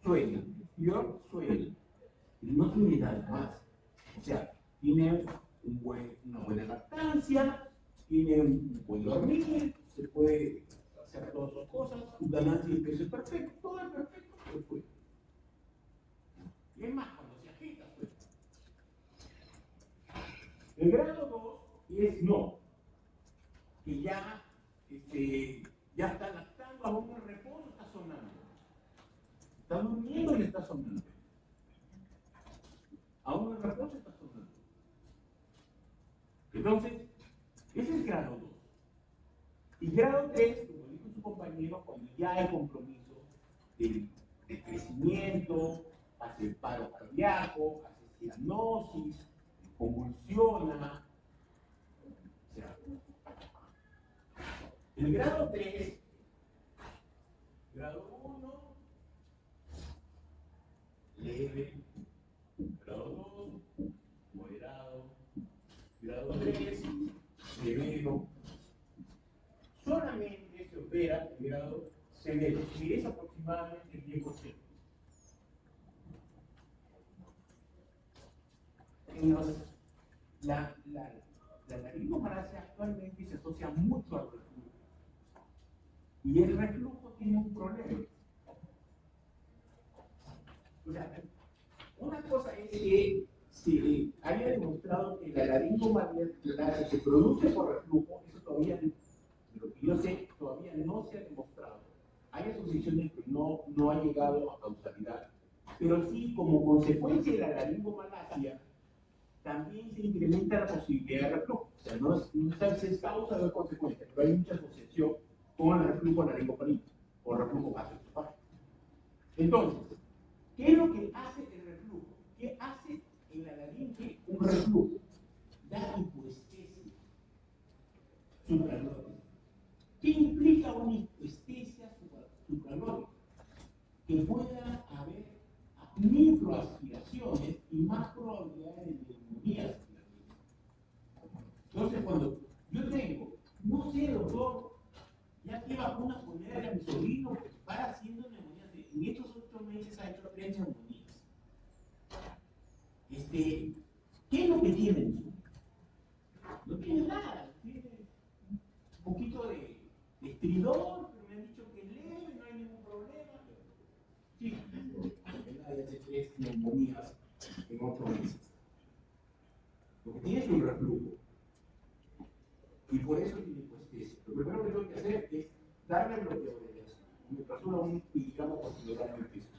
sueño, y no tiene nada más. O sea, tiene una buena lactancia, tiene un buen dormir, se puede hacer todas sus cosas, su ganancia de peso es perfecto, todo es perfecto, se puede. Y es más, cuando se agita, pues. El grado 2 es no, que ya está lactando, aún en reposo está sonando. Está durmiendo y está sonando. Aún en reposo está sonando. Entonces, ese es grado 2. Y grado 3, como dijo su compañero, cuando ya hay compromiso del de crecimiento, hace paro cardíaco, hace cianosis, convulsiona. O sea, el grado 3, grado 1, leve, grado 2, moderado, grado 3, severo. Solamente se opera el grado severo, que es aproximadamente el 10%. La laringomalacia actualmente se asocia mucho al reflujo. Y el reflujo tiene un problema. O sea, una cosa es que se haya demostrado que la laringomalacia se produce por reflujo, eso todavía, de lo que yo sé, todavía no se ha demostrado. Hay asociaciones que no ha llegado a causalidad, pero sí, como consecuencia de la laringomalacia, también se incrementa la posibilidad de reflujo. O sea, no sabe si es causa o es consecuencia, pero hay mucha asociación con el reflujo laringofaríngeo o reflujo gastroesofágico. Entonces, ¿qué es lo que hace el reflujo? ¿Qué hace en la laringe un reflujo? Da hipoestesia supralógica. ¿Qué implica una hipoestesia supralógica? Que pueda haber microaspiraciones y más probabilidades de neumonías. Entonces, cuando yo tengo, no sé, doctor, ya qué vacuna ponerle a mi sobrino porque para haciendo neumonías, en estos 8 meses ha hecho 3 neumonías. ¿Qué es lo que tiene mi sobrino? No tiene nada, tiene un poquito de estridor, pero me han dicho que es leve, no hay ningún problema. Sí, ya hace 3 neumonías en 8 meses. Lo que tiene es un reflujo. Y por eso tiene hipoestesia. Lo primero que tengo que hacer es darle bloqueo de eso. Me pasó un medicamento considerablemente eso.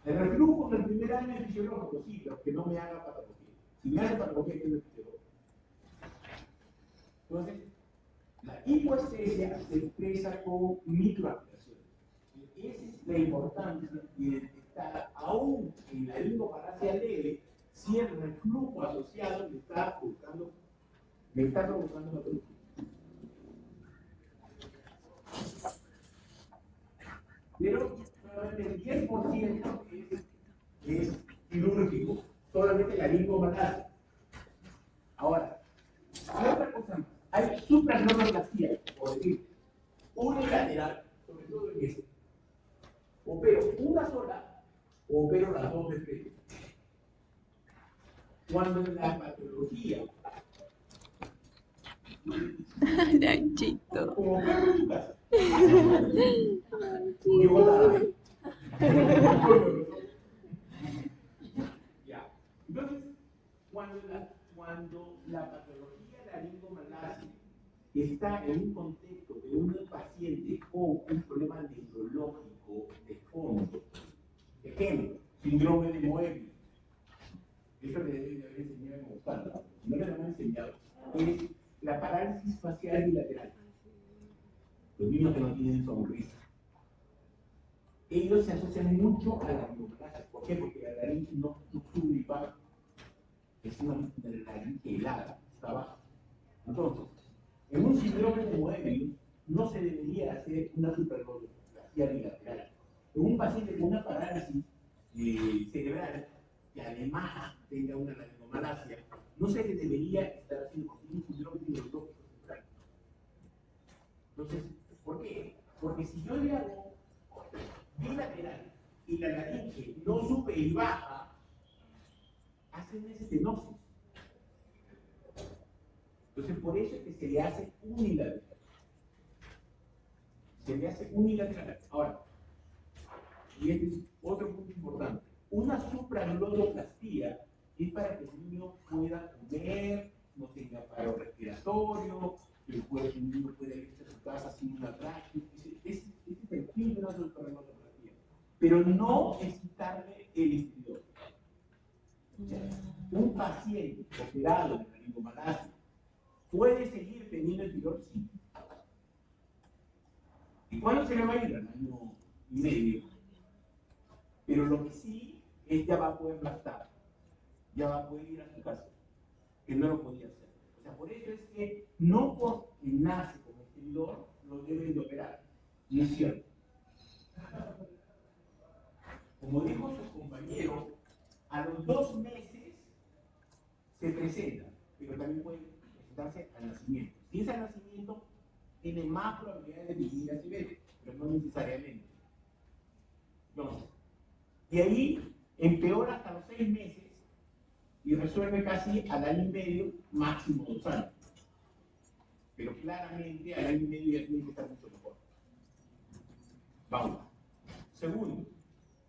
El reflujo en el primer año es fisiológico, sí, pero que no me haga patología. Si me hace patología, ¿qué es fisiológico? Entonces, la hipoestesia se expresa con microaspiraciones. Esa es la importancia de detectar, aún en la laringomalacia leve, si el reflujo asociado me está provocando patología. Pero solamente el 10% es quirúrgico, solamente la laringomalacia. Ahora, hay otra cosa más. Hay supragloboplastia, por decir, unilateral, sobre todo en este. Opero una sola, o opero las dos de frente. Cuando en la patología, Nachito. como opero en tu casa, llegó tarde. Ya. Entonces, cuando la patología laringomalacia está en un contexto de un paciente con un problema neurológico de fondo, ejemplo, síndrome de Moebius, eso le debe haber enseñado en Gustavo, si no le han enseñado, es la parálisis facial bilateral. Los niños que no tienen sonrisa. Ellos se asocian mucho a la laringomalacia. ¿Por qué? Porque la laringe no sube y baja. Es una laringe helada, está baja. Entonces, en un síndrome de Moebius no se debería hacer una supragloboplastia bilateral. En un paciente con una parálisis cerebral que además tenga una laringomalacia, no se le debería estar haciendo porque tiene un síndrome neurológico central. Entonces, ¿por qué? Porque si yo le hago bilateral y la laringe no sube y baja, hace una estenosis. Entonces, por eso es que se le hace unilateral. Se le hace unilateral. Ahora, y este es otro punto importante. Una supragloboplastia es para que el niño pueda comer, no tenga paro respiratorio, que el niño pueda irse a su casa sin una tráquea. Ese es el fin de una supragloboplastia. Pero no es quitarle el estridor. O sea, un paciente operado de laringomalacia puede seguir teniendo estridor, sí. ¿Y cuándo se le va a ir? Al año y medio. Pero lo que sí es ya va a poder lactar, ya va a poder ir a su casa, que no lo podía hacer. O sea, por eso es que no porque nace como escritor lo deben de operar. No es cierto. Como dijo su compañero, a los 2 meses se presenta, pero también puede presentarse al nacimiento. Si es al nacimiento, tiene más probabilidades de vivir a Siberia, pero no necesariamente. Entonces, y ahí empeora hasta los 6 meses y resuelve casi al año y medio, máximo 2 años. Pero claramente al año y medio ya tiene que estar mucho mejor. Vamos. Segundo,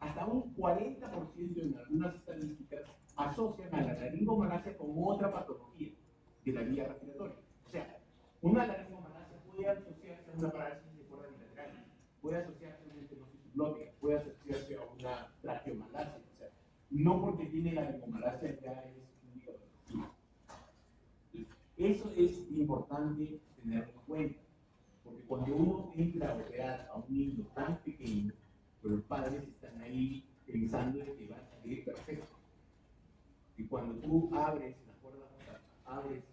hasta un 40% en algunas estadísticas asocian a la laringomalacia con otra patología de la vía respiratoria. O sea, una laringomalacia puede asociarse a una parálisis de cuerda bilateral, puede asociarse a una estenosis subglótica, puede asociarse a una traqueomalacia. O sea, no porque tiene laringomalacia ya es única patología. Eso es importante tenerlo en cuenta, porque cuando uno entra a operar a un niño tan pequeño, pero los padres están ahí pensando en que va a salir perfecto. Y cuando tú abres las cuerdas vocales, abres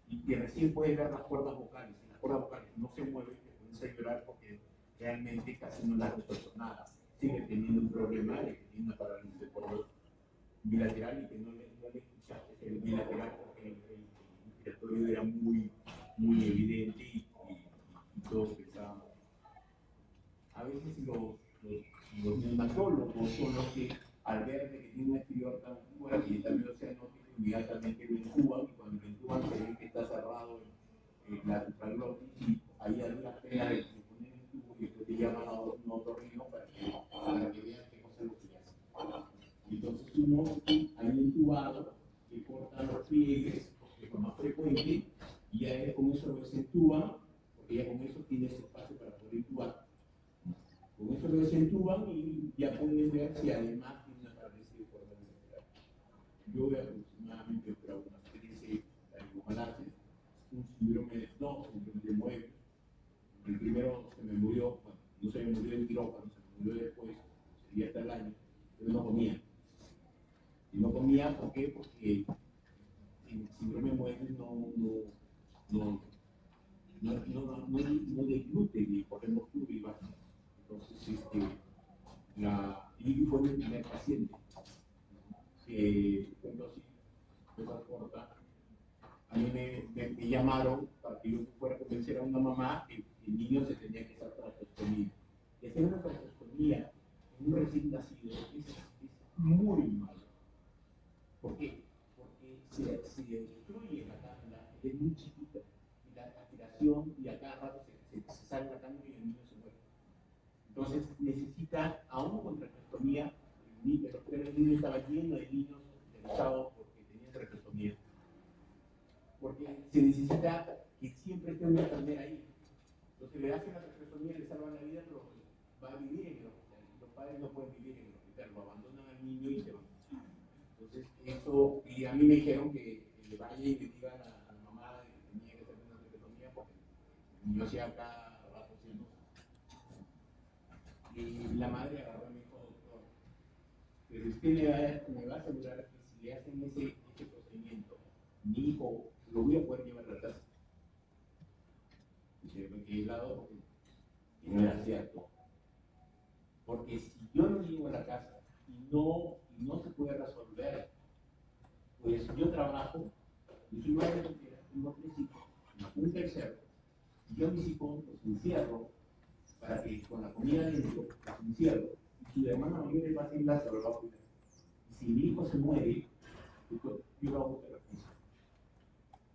y que recién puedes ver las cuerdas vocales, y las cuerdas vocales no se mueven, te pones a llorar porque realmente casi no las has resuelto nada. Sigue teniendo un problema de que tiene una parálisis de cuerda bilateral y que no le escuchaste el bilateral porque el respiratorio era muy evidente y todos pensábamos. A veces los neonatólogos son los que, al ver que tiene un exterior tan fuerte y también oceanótico, inmediatamente lo intuban, y cuando lo intuban se ven que está cerrado la supraglotis, y ahí hay una pena de que se ponen el tubo y después te llaman a un otorrino para que vean qué cosa es lo que hacen. Entonces uno, ahí intubado, le cortan los pliegues, que es lo más frecuente, y ya con eso lo desentuban, porque ya con eso tienes espacio para poder intubar. Con eso lo desentuban y ya pueden ver si además tiene una parálisis de cuerda bilateral. Yo he aproximadamente operado unas 13 laringomalacias, un síndrome de Moebius. El primero se me murió, bueno, no se me murió en quirófano, se me murió después, sería hasta el año, pero no comía. Y no comía, ¿por qué? Porque el síndrome de Moebius no deglute, por ejemplo, pluribas. Entonces, y fue mi primer paciente. Entonces, cosa corta, a mí me llamaron para que yo fuera a convencer a una mamá que el niño se tenía que hacer traqueostomía. Y hacer una traqueostomía en un recién nacido es muy malo. ¿Por qué? Porque se destruye la cámara, es muy chiquita, y la aspiración, y a cada rato se sale la cámara y el niño se muere. Entonces necesita, aún con traqueostomía, el hospital del niño estaba lleno de niños hospitalizados porque tenían traqueostomía. Porque se necesita que siempre esté una enfermera ahí. Entonces le hacen la traqueostomía, le salvan la vida, pero va a vivir en el hospital. Los padres no pueden vivir en el hospital, lo abandonan al niño y se van. Entonces eso, y a mí me dijeron que le vaya y le diga a la mamá que tenía que hacer una traqueostomía porque el niño hacía cada rato haciendo. Y la madre agarró y me dijo, doctor, pero usted me va a asegurar que si le hacen ese procedimiento, mi hijo lo voy a poder llevar a la casa. Y se me quedé helado porque no era cierto. Porque si yo lo llevo a la casa y no se puede resolver, pues yo trabajo, yo soy madre soltera, tengo 3 hijos, un tercero, y yo a mis hijos los encierro para que con la comida dentro los encierro, y su hermana mayor le va a hacer la salud. Y si mi hijo se muere, yo lo hago de responsable.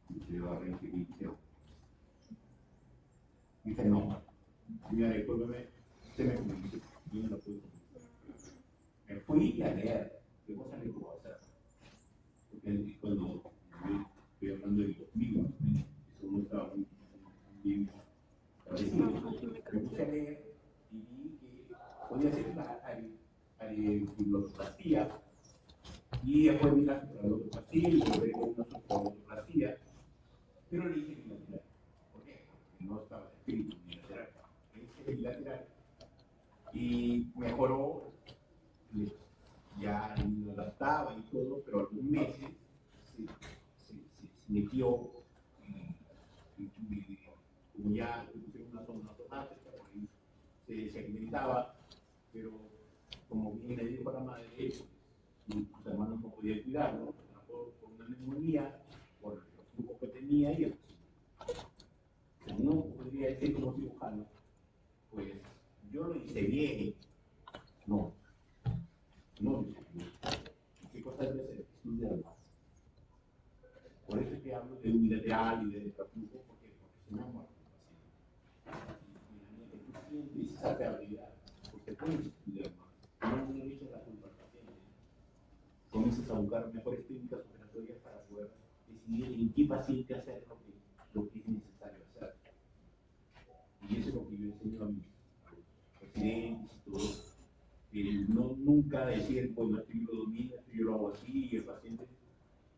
Y yo agarré y me dijeron, dice, no, señora, discúlpeme, usted me comunicó, yo no lo puedo comunicar. Me fui a leer qué cosa le puedo hacer. Porque cuando estoy hablando del 2000, eso no estaba muy bien establecido. Me puse a leer y vi que podía hacer la areofiloplastía, y después vi la supralotoplastía y logré una supralotoplastía, pero le hice bilateral. ¿Por qué? Porque no estaba escrito bilateral. Le hice bilateral Y mejoró, ya lo adaptaba y todo, pero a los meses se metió, como ya le pusieron una zona automática, por ahí se alimentaba, pero como bien le dijo a la madre, sus hermanos no podían cuidarlo, por una neumonía, por los flujos que tenía y no podría decir como cirujano, pues yo lo hice bien, no lo hice bien. ¿Qué cosa debe ser? Estudiar más. Por eso es que hablo de unilateral y de reflujo, porque se me ha muerto el paciente. Y tú sientes esa pérdida, porque puedes estudiar más. No le eches la culpa al paciente. Comienzas a buscar mejores técnicas operatorias para poder decidir en qué paciente hacer lo que es necesario hacer. Y eso es lo que yo enseño a mis residentes y todo. Nunca decir, bueno, esto yo lo domino, esto yo lo hago así, y el paciente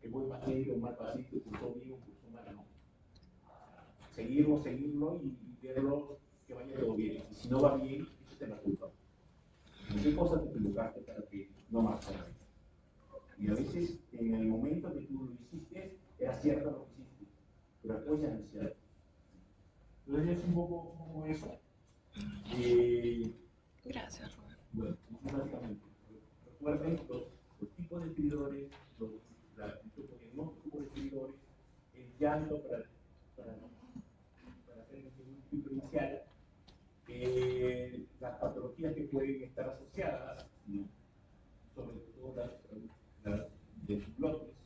es buen paciente o mal paciente, cursó bien o cursó mal, no. Seguirlo y verlo que vaya todo bien. Y si no va bien, échate la culpa. ¿En qué cosa te equivocaste para que no marche? Y a veces, en el momento que tú lo hiciste, era cierto lo que hiciste, pero después ya no es cierto. Entonces es un poco eso. Gracias, Rubén. Bueno, básicamente, recuerden los tipos de escritores, los diagnósticos de escritores, el llanto para hacer el diagnóstico inicial, las patologías que pueden estar asociadas, ¿no? Sobre todo las de subglotis,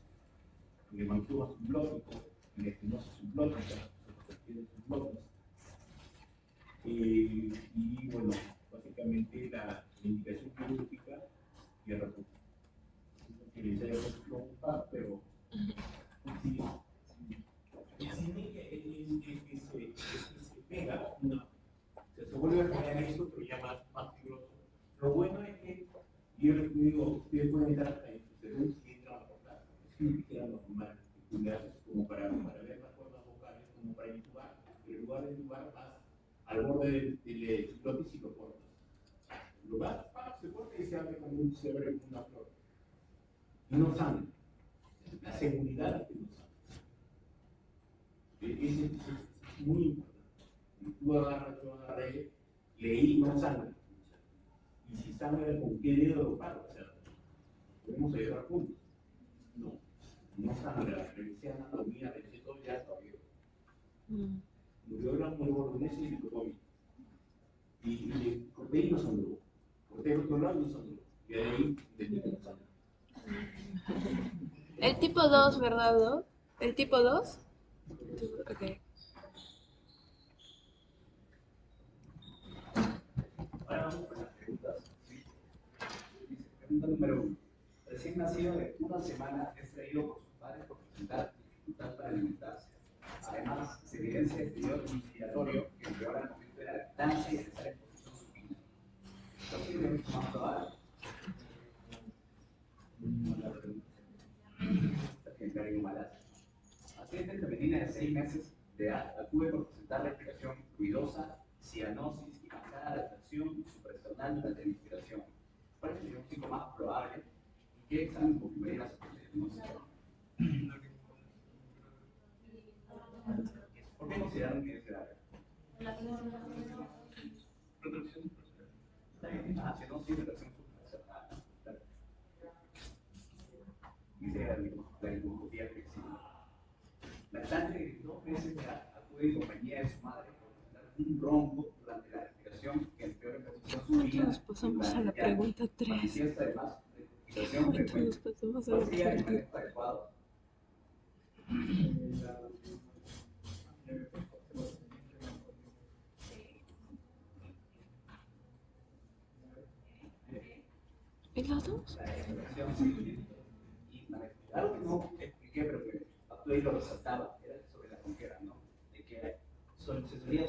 el hemangioma subglótico, la estenosis subglótica, las subglotis, y bueno, básicamente la indicación quirúrgica y el refugio. Que les haya preocupado, pero sí, se pega, no, se vuelve a pegar esto, pero ya más peligroso. Lo bueno es que yo les digo, ustedes pueden entrar hasta en su segundo si entran a cortar, si quieran normal, como para ver las formas vocales, como para intubar, pero en lugar de intubar vas al borde del glotis y lo cortas. Lo vas, se corta y se abre como una flor. Y no sangra. La seguridad es que no sangra. Es muy importante. Tú agarras, yo agarré, leí, no sangra. Y si sangra, ¿con qué dedo lo paro? O sea, podemos ayudar juntos. No sangra. Revisé anatomía, revisé todo, ya todavía. Murió la bolognesa y microbio. Y corté y no sangró. Corté el otro lado y no sangró. Y de ahí, desde que no sangra. El tipo 2, ¿verdad? ¿No? ¿El tipo 2? Ok. Ahora vamos con las preguntas. Dice, pregunta número 1. Recién nacido de una semana es traído por sus padres por presentar dificultad para alimentarse. Además, se evidencia el periodo inspiratorio que empeora al momento de la lactancia y de estar en posición supina. Posiblemente más probable. Paciente femenina de 6 meses de edad acude por presentar respiración ruidosa, cianosis y marcada adaptación suprasternal durante la inspiración. ¿Cuál es el diagnóstico más probable y qué examen confirmaría la sospecha diagnóstica? ¿Por qué consideraron que es grave? Retracción. Cianosis y retracción suprasternal. Dice la limoscopía flexible. Lactante de 2 meses de edad acude en compañía de su madre por presentar un bronco durante la respiración que empeora en posición supina. Nos pasamos a la pregunta 3. Manifiesta además de respiración frecuente. Nos pasamos a la ¿Cuál sería el pregunta manejo adecuado? ¿Y los dos? La respiración sí. Y manejo. Algo que no expliqué, pero que Abdul lo resaltaba, era sobre la ronquera, ¿no? De que se solía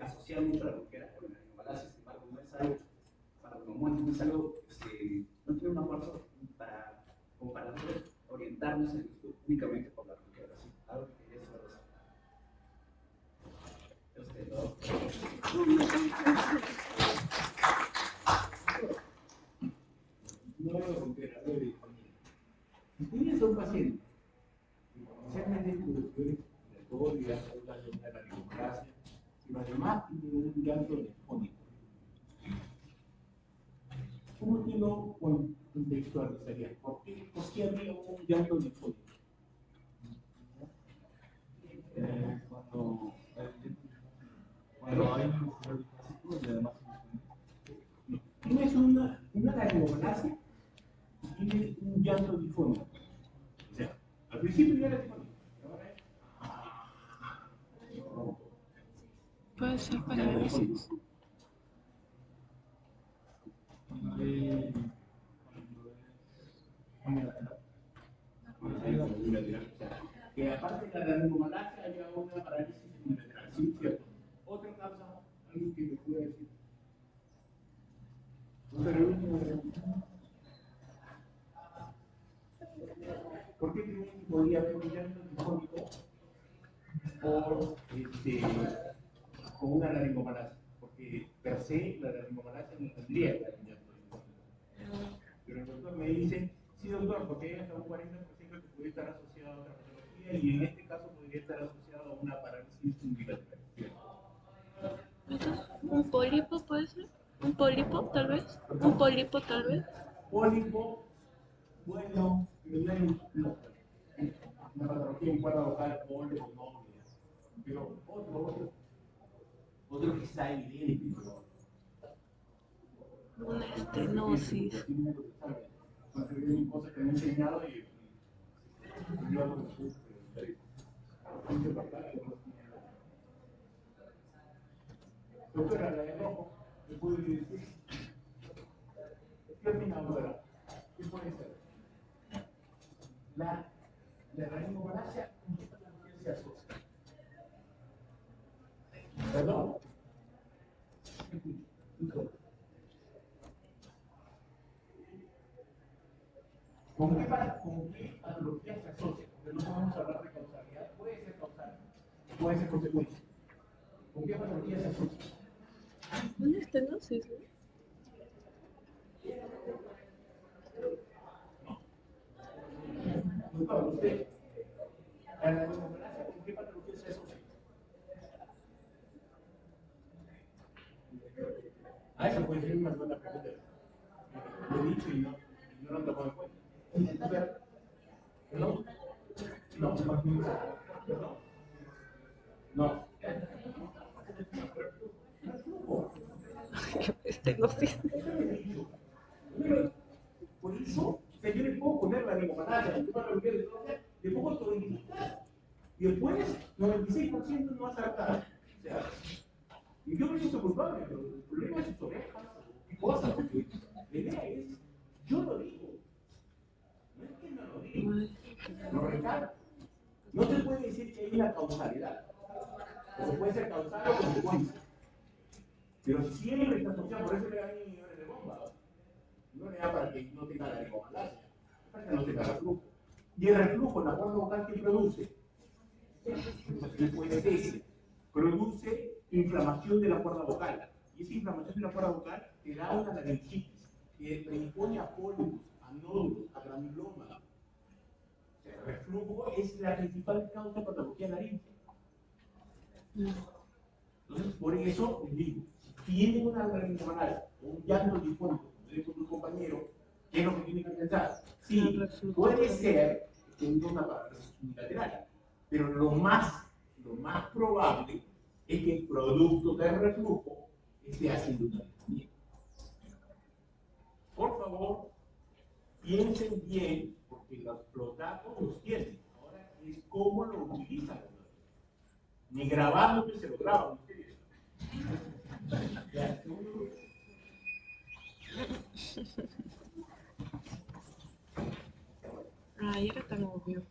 asociar mucho a la ronquera con la rinomalacia, sin embargo, no es algo, para los neumones, no es algo, no tiene una fuerza como para nosotros orientarnos en esto únicamente por la ronquera, ¿sí? Algo que quería saber resaltar. ¿No? posibilidad de una laringomalacia, sino además tiene un llanto nefónico. ¿Cómo tú lo contextualizarías? ¿Por qué habría un llanto nefónico? Cuando hay un dispositivo y además Tienes una laringomalacia y tienes un llanto difónico. O sea, al principio ya era difónico. Puede ser parálisis. Que aparte de la laringomalacia haya una parálisis unilateral, sí, cierto. Otra causa, alguien que me pueda decir. ¿Por qué creen que podría haber un llanto difónico con una laringomalacia? Porque per se la laringomalacia no tendría que haber un llanto difónico. Pero el doctor me dice, sí doctor, porque hay hasta un 40% que puede estar asociado a otra patología y en este caso podría estar asociado a una parálisis unilateral. ¿Un pólipo puede ser? ¿Un pólipo tal vez? ¿Un pólipo tal vez? Pólipo, bueno, no hay una patología en cuadro vocal, pólipo, no, pero otro que está evidente, ¿no? Una estenosis. Son cosas que me han enseñado y yo doctora, la de rojo, ¿me puede decir? ¿Qué opina, doctora? ¿Qué puede ser? La laringomalacia, ¿con qué patología se asocia? ¿Perdón? ¿Con qué patología se asocia? Porque no vamos a hablar de causalidad. Puede ser causal, puede ser consecuencia. ¿Con qué patología se asocia? Una estenosis, ¿no? Doctor, usted, la laringomalacia, ¿con qué patología se asocia? Ah, esa puede ser una buena pregunta. Lo he dicho y no lo han tomado en cuenta. ¿Perdón? No, ¿perdón? No. Estenosis. Por eso, yo le puedo poner la laringomalacia, le pongo tonificar y después 96% no acertar. O sea, y yo me siento culpable, pero el problema es sus orejas y cosas, porque la idea es, yo lo digo, no es que no lo digo, lo recalco. No se puede decir que hay una causalidad, o se puede ser causal o consecuencia, pero siempre está asociado, por eso le dan inhibidores de bomba. No le da para que no tenga laringomalacia, para que no tenga reflujo. Y el reflujo en la cuerda vocal, ¿qué produce? Produce inflamación de la cuerda vocal. Y esa inflamación de la cuerda vocal te da una laringitis, que predispone a pólipos, a nódulos, a granuloma. El reflujo es la principal causa de patología laríngea. Entonces, por eso les digo, si tienen una laringomalacia o un llanto difónico, como dijo tu compañero, ¿qué es lo que tienen que pensar? Sí, puede ser que tenga una parálisis unilateral, pero lo más probable es que el producto del reflujo esté haciendo una disfonía. Por favor, piensen bien, porque los datos los tienen. Ahora es cómo lo utilizan. Ni grabando que se lo graban ustedes. Ay, era tan obvio.